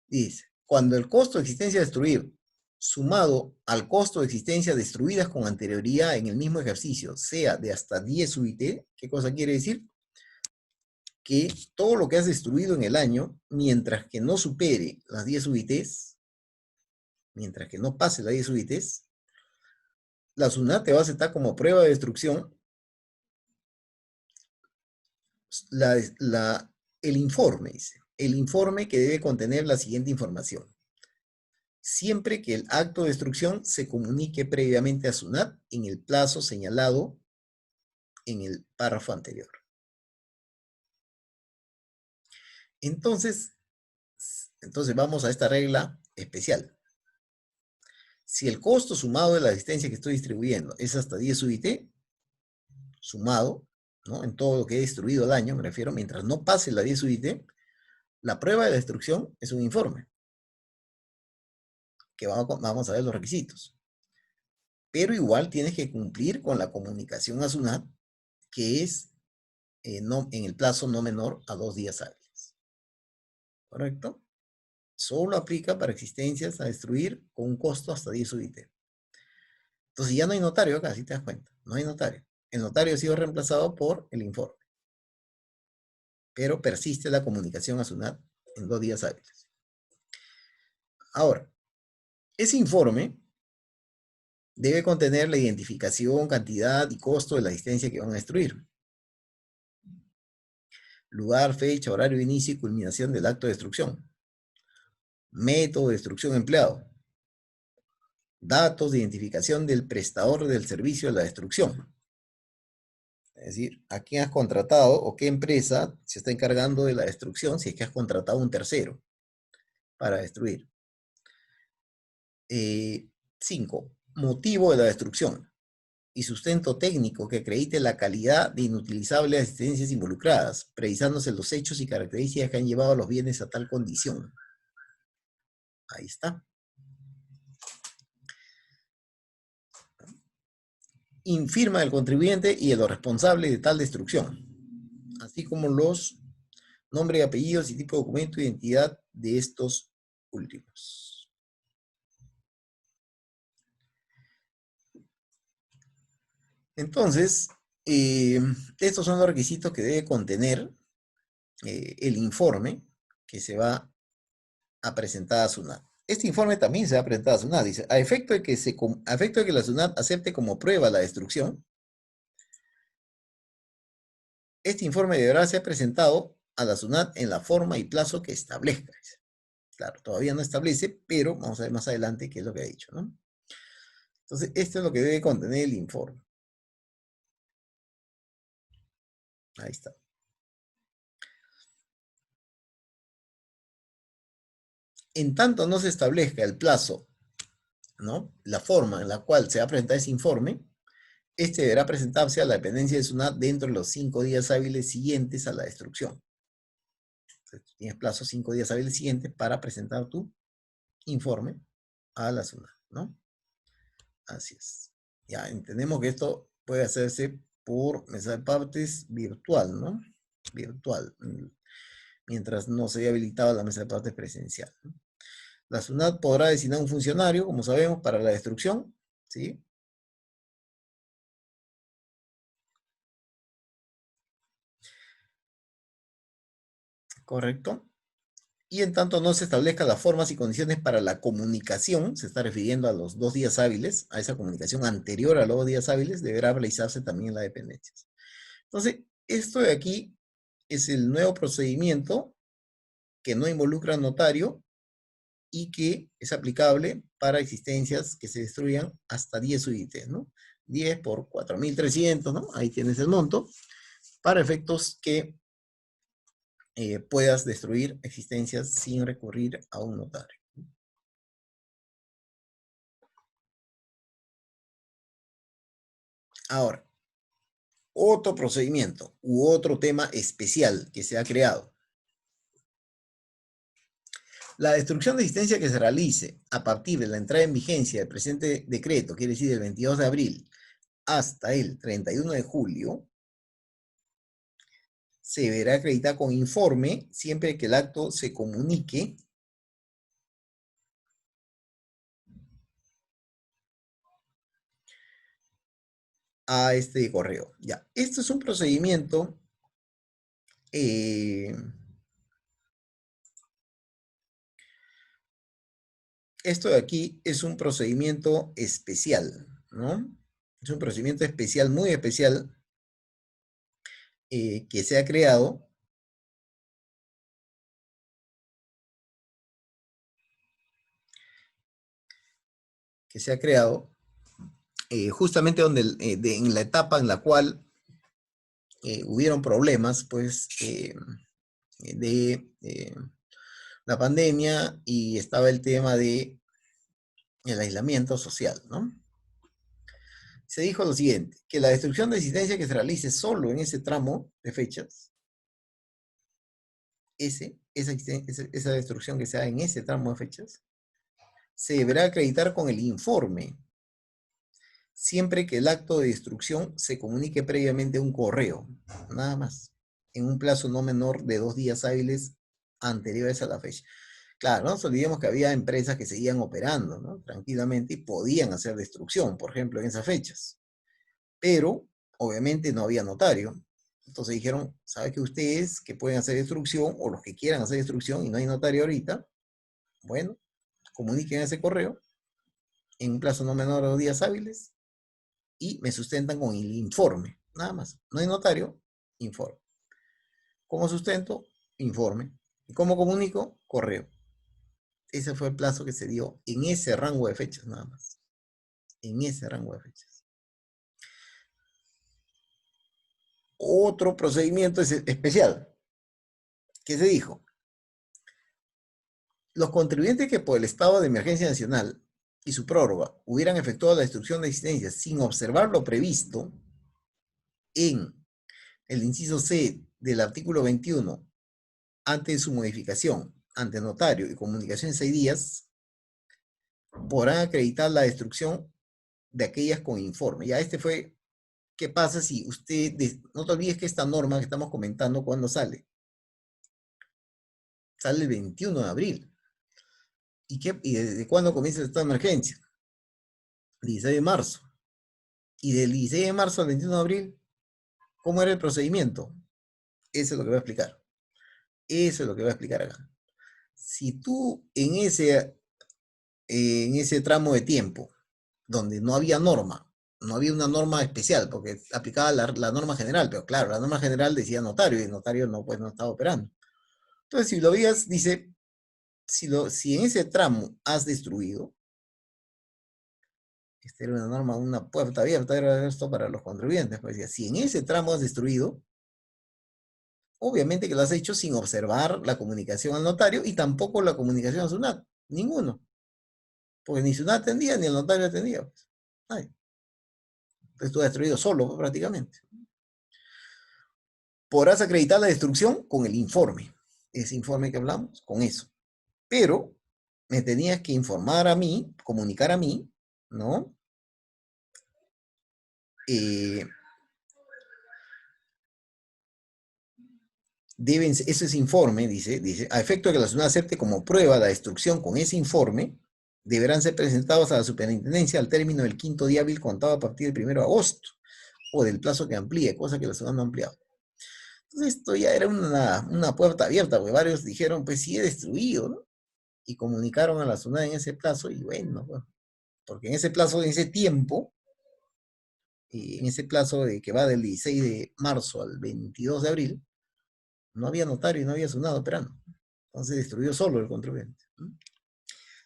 dice, cuando el costo de existencia a destruir sumado al costo de existencia destruidas con anterioridad en el mismo ejercicio sea de hasta 10 UIT, ¿qué cosa quiere decir? Que todo lo que has destruido en el año, mientras que no supere las 10 UITs, mientras que no pase las 10 UITs, la SUNAT te va a aceptar como prueba de destrucción el informe, dice. El informe que debe contener la siguiente información. Siempre que el acto de destrucción se comunique previamente a SUNAT en el plazo señalado en el párrafo anterior. Entonces vamos a esta regla especial. Si el costo sumado de la asistencia que estoy distribuyendo es hasta 10 UIT, sumado, ¿no? En todo lo que he destruido al año, me refiero, mientras no pase la 10 UIT, la prueba de la destrucción es un informe, que vamos a ver los requisitos. Pero igual tienes que cumplir con la comunicación a SUNAT, que es no, en el plazo no menor a 2 días hábiles. ¿Correcto? Solo aplica para existencias a destruir con un costo hasta 10 UIT. Entonces ya no hay notario acá, si te das cuenta. No hay notario. El notario ha sido reemplazado por el informe. Pero persiste la comunicación a SUNAT en 2 días hábiles. Ahora, ese informe debe contener la identificación, cantidad y costo de la asistencia que van a destruir. Lugar, fecha, horario de inicio y culminación del acto de destrucción. Método de destrucción empleado. Datos de identificación del prestador del servicio de la destrucción. Es decir, a quién has contratado o qué empresa se está encargando de la destrucción si es que has contratado un tercero para destruir. 5. Motivo de la destrucción y sustento técnico que acredite la calidad de inutilizables asistencias involucradas, precisándose los hechos y características que han llevado a los bienes a tal condición. Ahí está. Infirma del contribuyente y de los responsables de tal destrucción, así como los nombres y apellidos y tipo de documento de identidad de estos últimos. Entonces, estos son los requisitos que debe contener el informe que se va a presentar a SUNAT. Este informe también se va a presentar a SUNAT. Dice, a efecto de que la SUNAT acepte como prueba la destrucción, este informe deberá ser presentado a la SUNAT en la forma y plazo que establezca. Claro, todavía no establece, pero vamos a ver más adelante qué es lo que ha dicho, ¿no? Entonces, esto es lo que debe contener el informe. Ahí está. En tanto no se establezca el plazo, ¿no? La forma en la cual se va a presentar ese informe, este deberá presentarse a la dependencia de SUNAT dentro de los 5 días hábiles siguientes a la destrucción. Entonces, tienes plazo 5 días hábiles siguientes para presentar tu informe a la SUNAT, ¿no? Así es. Ya entendemos que esto puede hacerse por mesa de partes virtual, ¿no? Virtual, mientras no se haya habilitado la mesa de partes presencial, ¿no? La SUNAT podrá designar un funcionario, como sabemos, para la destrucción, ¿sí? ¿correcto? Y en tanto no se establezcan las formas y condiciones para la comunicación, se está refiriendo a los 2 días hábiles, a esa comunicación anterior a los 2 días hábiles, deberá realizarse también en las dependencias. Entonces, esto de aquí es el nuevo procedimiento que no involucra notario y que es aplicable para existencias que se destruyan hasta 10 UITs, ¿no? 10 por 4.300, ¿no? Ahí tienes el monto, para efectos que puedas destruir existencias sin recurrir a un notario. Ahora, otro procedimiento u otro tema especial que se ha creado. La destrucción de existencia que se realice a partir de la entrada en vigencia del presente decreto, quiere decir del 22 de abril hasta el 31 de julio, se deberá acreditar con informe siempre que el acto se comunique a este correo. Ya, esto es un procedimiento esto de aquí es un procedimiento especial, ¿no? Es un procedimiento especial, muy especial, que se ha creado justamente donde, en la etapa en la cual hubieron problemas, pues, de la pandemia y estaba el tema de el aislamiento social, ¿no? Se dijo lo siguiente, que la destrucción de existencia que se realice solo en ese tramo de fechas, esa destrucción que se haga en ese tramo de fechas, se deberá acreditar con el informe, siempre que el acto de destrucción se comunique previamente a un correo, nada más, en un plazo no menor de 2 días hábiles anteriores a la fecha. Claro, no nos olvidemos que había empresas que seguían operando, ¿no? Tranquilamente y podían hacer destrucción, por ejemplo, en esas fechas. Pero, obviamente, no había notario. Entonces dijeron, ¿sabe que ustedes que pueden hacer destrucción o los que quieran hacer destrucción y no hay notario ahorita? Bueno, comuniquen ese correo en un plazo no menor de 2 días hábiles y me sustentan con el informe, nada más. No hay notario, informe. ¿Cómo sustento? Informe. ¿Y cómo comunico? Correo. Ese fue el plazo que se dio en ese rango de fechas, nada más. En ese rango de fechas. Otro procedimiento es especial. ¿Qué se dijo? Los contribuyentes que por el estado de emergencia nacional y su prórroga hubieran efectuado la destrucción de existencias sin observar lo previsto en el inciso C del artículo 21 antes de su modificación ante notario y comunicación en 6 días, podrán acreditar la destrucción de aquellas con informe. Ya este fue, ¿qué pasa si usted, no te olvides que esta norma que estamos comentando, ¿cuándo sale? Sale el 21 de abril. ¿Y desde cuándo comienza esta emergencia? 16 de marzo. Y del 16 de marzo al 21 de abril, ¿cómo era el procedimiento? Eso es lo que voy a explicar. Eso es lo que voy a explicar acá. Si tú en ese tramo de tiempo, donde no había norma, no había una norma especial, porque aplicaba la norma general, pero claro, la norma general decía notario, y el notario no, pues, no estaba operando. Entonces, si lo veías, dice, si en ese tramo has destruido, esta era una norma, una puerta abierta, era esto para los contribuyentes, pues decía, si en ese tramo has destruido, obviamente que lo has hecho sin observar la comunicación al notario y tampoco la comunicación a SUNAT, ninguno, porque ni SUNAT atendía ni el notario atendía. Pues. Ay, estuvo destruido solo pues, prácticamente. Podrás acreditar la destrucción con el informe, ese informe que hablamos, con eso. Pero me tenías que informar a mí, comunicar a mí, ¿no? Ese es informe, dice, a efecto de que la SUNAT acepte como prueba la destrucción con ese informe, deberán ser presentados a la superintendencia al término del 5.º día hábil contado a partir del 1 de agosto, o del plazo que amplíe, cosa que la SUNAT no ha ampliado. Entonces esto ya era una puerta abierta, porque varios dijeron, pues sí he destruido, ¿no? Y comunicaron a la SUNAT en ese plazo, y bueno, bueno, porque en ese plazo, en ese tiempo, y en ese plazo de que va del 16 de marzo al 22 de abril, no había notario y no había SUNAT operando. Entonces destruyó solo el contribuyente, ¿no?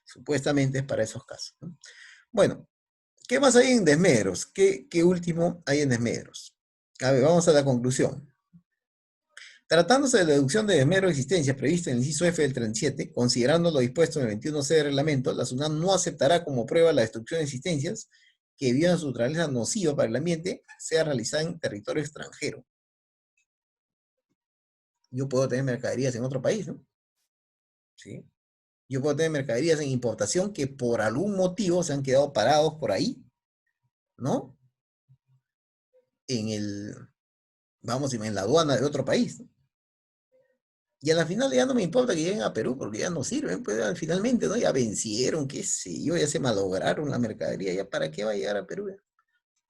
Supuestamente es para esos casos, ¿no? Bueno, ¿qué más hay en desmedros? ¿Qué último hay en desmedros? A ver, vamos a la conclusión. Tratándose de la deducción de desmedro de existencia prevista en el inciso F del 37, considerando lo dispuesto en el 21C del reglamento, la SUNAT no aceptará como prueba la destrucción de existencias que, debido a su naturaleza nociva para el ambiente, sea realizada en territorio extranjero. Yo puedo tener mercaderías en otro país, ¿no? ¿Sí? Yo puedo tener mercaderías en importación que por algún motivo se han quedado parados por ahí, ¿no? En el, vamos, en la aduana de otro país, ¿no? Y a la final ya no me importa que lleguen a Perú porque ya no sirven, pues finalmente, ¿no? Ya vencieron, qué sé yo, ya se malograron la mercadería, ya para qué va a llegar a Perú,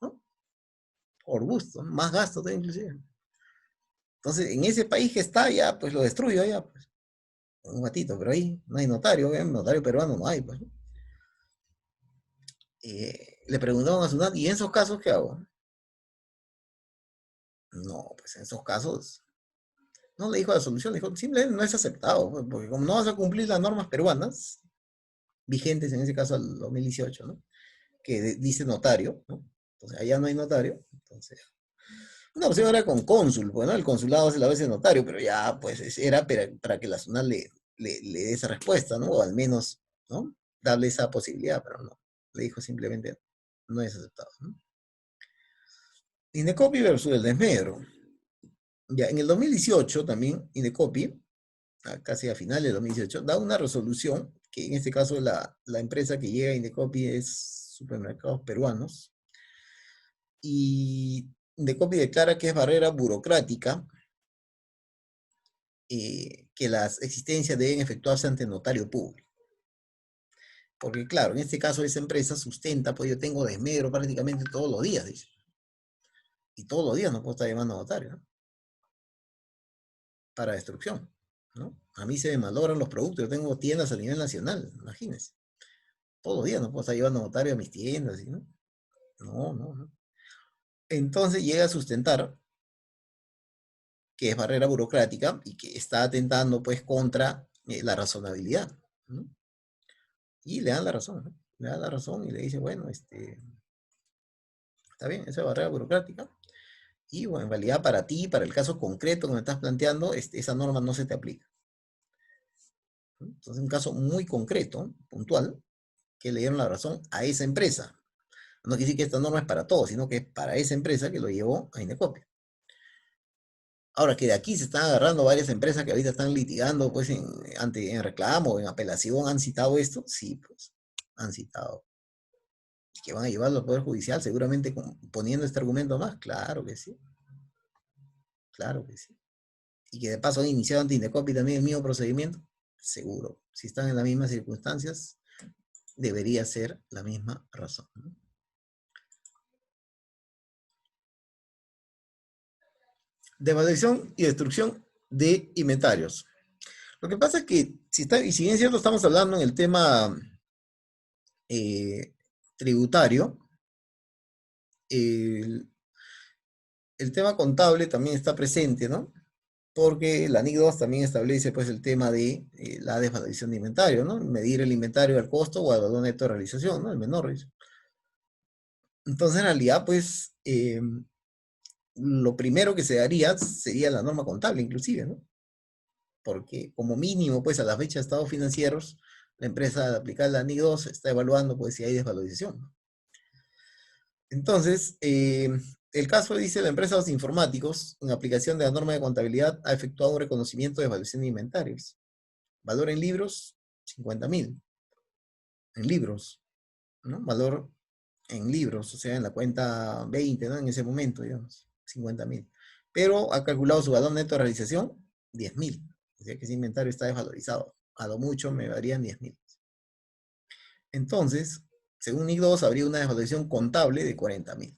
¿no? Por gusto, ¿no? Más gastos inclusive. Entonces, en ese país que está, ya, pues lo destruyo, ya, pues, un ratito, pero ahí no hay notario, ¿ven? Notario peruano no hay, pues, ¿no? Le preguntaban a Sunat, ¿y en esos casos qué hago? No, pues en esos casos, no le dijo la solución, le dijo, simplemente no es aceptado, pues, porque como no vas a cumplir las normas peruanas, vigentes en ese caso al 2018, ¿no? Que dice notario, ¿no? Entonces allá no hay notario, entonces una opción era con cónsul, bueno, el consulado hace la vez de notario, pero ya pues era para que la zona le dé esa respuesta, ¿no? O al menos, ¿no? Darle esa posibilidad, pero no. Le dijo simplemente, no es aceptado, ¿no? Indecopi versus el desmedro. Ya, en el 2018 también Indecopi, casi a finales del 2018, da una resolución, que en este caso la empresa que llega a Indecopi es Supermercados Peruanos, y Indecopi declara que es barrera burocrática, que las existencias deben efectuarse ante notario público. Porque claro, en este caso esa empresa sustenta, pues yo tengo desmedro prácticamente todos los días, dice. Y todos los días no puedo estar llamando a notario, ¿no? Para destrucción, ¿no? A mí se me malogran los productos, yo tengo tiendas a nivel nacional, imagínense. Todos los días no puedo estar llevando a notario a mis tiendas, ¿no? No, no, no. Entonces llega a sustentar que es barrera burocrática y que está atentando pues contra la razonabilidad, ¿no? Y le dan la razón, ¿no? Le dan la razón y le dice, bueno, está bien, esa barrera burocrática. Y bueno, en realidad para ti, para el caso concreto que me estás planteando, esa norma no se te aplica, ¿no? Entonces, un caso muy concreto, puntual, que le dieron la razón a esa empresa. No quiere decir que esta norma es para todos, sino que es para esa empresa que lo llevó a Indecopia. Ahora que de aquí se están agarrando varias empresas que ahorita están litigando, pues en reclamo, en apelación, han citado esto, sí, pues, han citado. Que van a llevarlo al Poder Judicial, seguramente poniendo este argumento más, claro que sí, claro que sí. Y que de paso han iniciado ante Indecopi también el mismo procedimiento, seguro. Si están en las mismas circunstancias, debería ser la misma razón, ¿no? Devaluación y destrucción de inventarios. Lo que pasa es que, y si bien es cierto, estamos hablando en el tema eh, tributario, el, el tema contable también está presente, ¿no? Porque la NIC 2 también establece pues el tema de la desvalorización de inventario, ¿no? Medir el inventario al costo o al valor neto de realización, ¿no? El menor riesgo. Entonces, en realidad, pues, lo primero que se daría sería la norma contable, inclusive, ¿no? Porque como mínimo, pues, a la fecha de estados financieros, la empresa al aplicar la NIC 2 está evaluando, pues, si hay desvalorización, ¿no? Entonces, el caso dice, la empresa de los informáticos, en aplicación de la norma de contabilidad, ha efectuado un reconocimiento de evaluación de inventarios. Valor en libros, 50.000. En libros, ¿no? Valor en libros, o sea, en la cuenta 20, ¿no? En ese momento, digamos, 50.000. Pero ha calculado su valor neto de realización, 10.000. O sea que ese inventario está desvalorizado. A lo mucho me darían 10.000. Entonces, según NIC 2, habría una desvalorización contable de 40.000.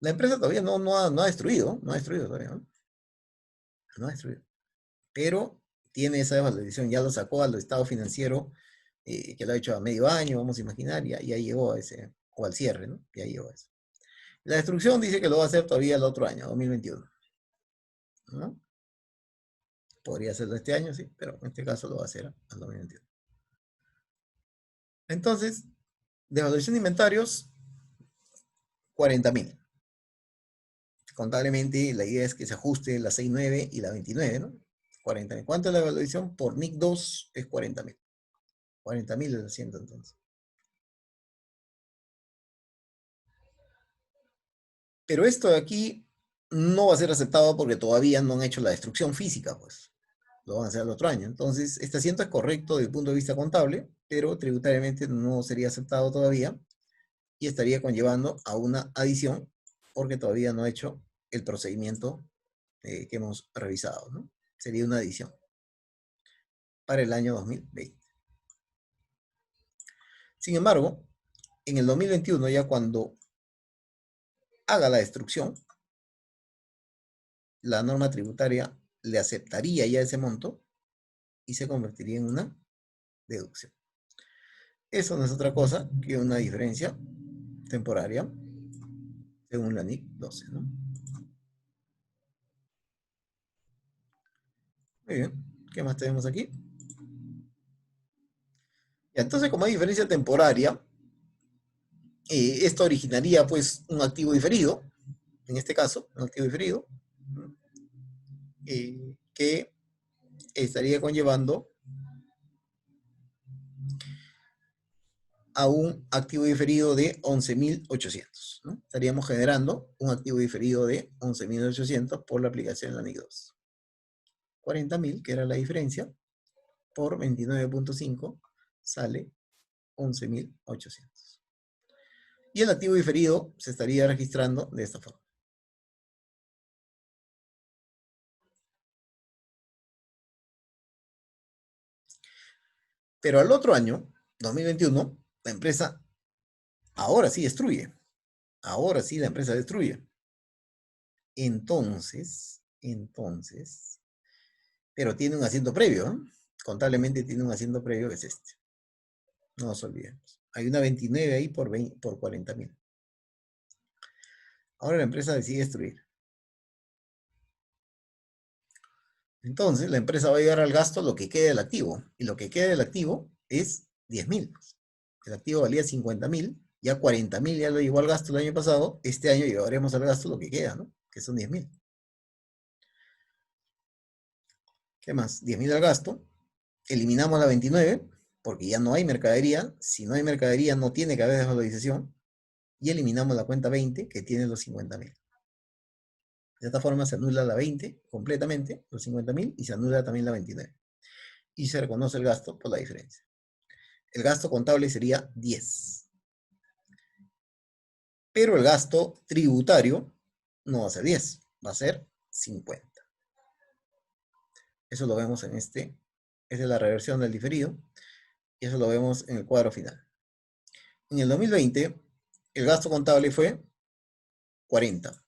La empresa todavía no ha destruido, no ha destruido todavía, ¿no? No ha destruido. Pero tiene esa desvalorización, ya lo sacó al estado financiero, que lo ha hecho a medio año, vamos a imaginar, ya llegó a ese, o al cierre, ¿no? Ya llegó a eso. La destrucción dice que lo va a hacer todavía el otro año, 2021, ¿no? Podría hacerlo este año, sí, pero en este caso lo va a hacer al 2021. Entonces, desvalorización de inventarios, 40.000. Contablemente, la idea es que se ajuste la 6.9 y la 29, ¿no? 40.000. ¿Cuánto es la evaluación? Por NIC 2 es 40.000. 40.000 el asiento entonces. Pero esto de aquí no va a ser aceptado porque todavía no han hecho la destrucción física, pues. Lo van a hacer el otro año. Entonces, este asiento es correcto desde el punto de vista contable, pero tributariamente no sería aceptado todavía y estaría conllevando a una adición porque todavía no ha hecho el procedimiento que hemos revisado, ¿no? Sería una adición para el año 2020. Sin embargo, en el 2021, ya cuando haga la destrucción, la norma tributaria le aceptaría ya ese monto y se convertiría en una deducción. Eso no es otra cosa que una diferencia temporaria según la NIC 12, ¿no? Muy bien. ¿Qué más tenemos aquí? Entonces, como hay diferencia temporaria, esto originaría pues un activo diferido, en este caso, un activo diferido, que estaría conllevando a un activo diferido de 11.800, ¿no? Estaríamos generando un activo diferido de 11.800 por la aplicación de la NIC 2. 40.000, que era la diferencia, por 29.5 sale 11.800. Y el activo diferido se estaría registrando de esta forma. Pero al otro año, 2021, la empresa ahora sí destruye. Ahora sí la empresa destruye. Entonces, pero tiene un asiento previo, ¿no? Contablemente tiene un asiento previo que es este. No nos olvidemos. Hay una 29 ahí por 40.000. Ahora la empresa decide destruir. Entonces, la empresa va a llegar al gasto lo que queda del activo. Y lo que queda del activo es 10.000. El activo valía 50.000, ya 40.000 ya lo llevó al gasto el año pasado. Este año llevaremos al gasto lo que queda, ¿no? Que son 10.000. ¿Qué más? 10.000 al gasto. Eliminamos la 29, porque ya no hay mercadería. Si no hay mercadería, no tiene que haber desvalorización. Y eliminamos la cuenta 20, que tiene los 50.000. De esta forma se anula la 20 completamente, los 50.000, y se anula también la 29. Y se reconoce el gasto por la diferencia. El gasto contable sería 10. Pero el gasto tributario no va a ser 10, va a ser 50. Eso lo vemos en este. Esa es la reversión del diferido. Y eso lo vemos en el cuadro final. En el 2020, el gasto contable fue 40.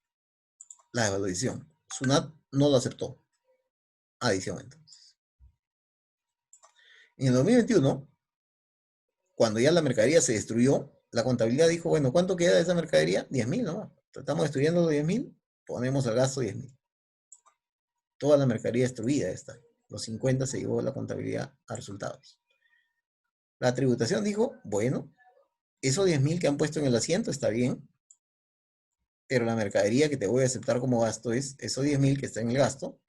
La devaluación. SUNAT no lo aceptó. Adición entonces. En el 2021, cuando ya la mercadería se destruyó, la contabilidad dijo, bueno, ¿cuánto queda de esa mercadería? 10.000, ¿no? Estamos destruyendo los 10.000, ponemos el gasto 10.000. Toda la mercadería destruida está. Los 50 se llevó la contabilidad a resultados. La tributación dijo, bueno, esos 10.000 que han puesto en el asiento está bien, pero la mercadería que te voy a aceptar como gasto es esos 10.000 que está en el gasto,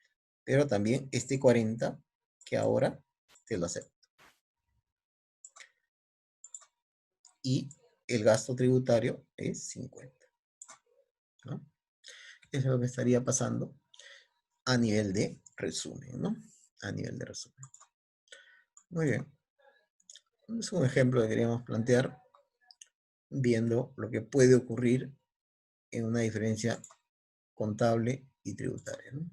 pero también este 40 que ahora te lo acepto. Y el gasto tributario es 50. ¿No? Eso es lo que estaría pasando a nivel de resumen, ¿no? A nivel de resumen. Muy bien. Es un ejemplo que queríamos plantear viendo lo que puede ocurrir en una diferencia contable y tributaria, ¿no?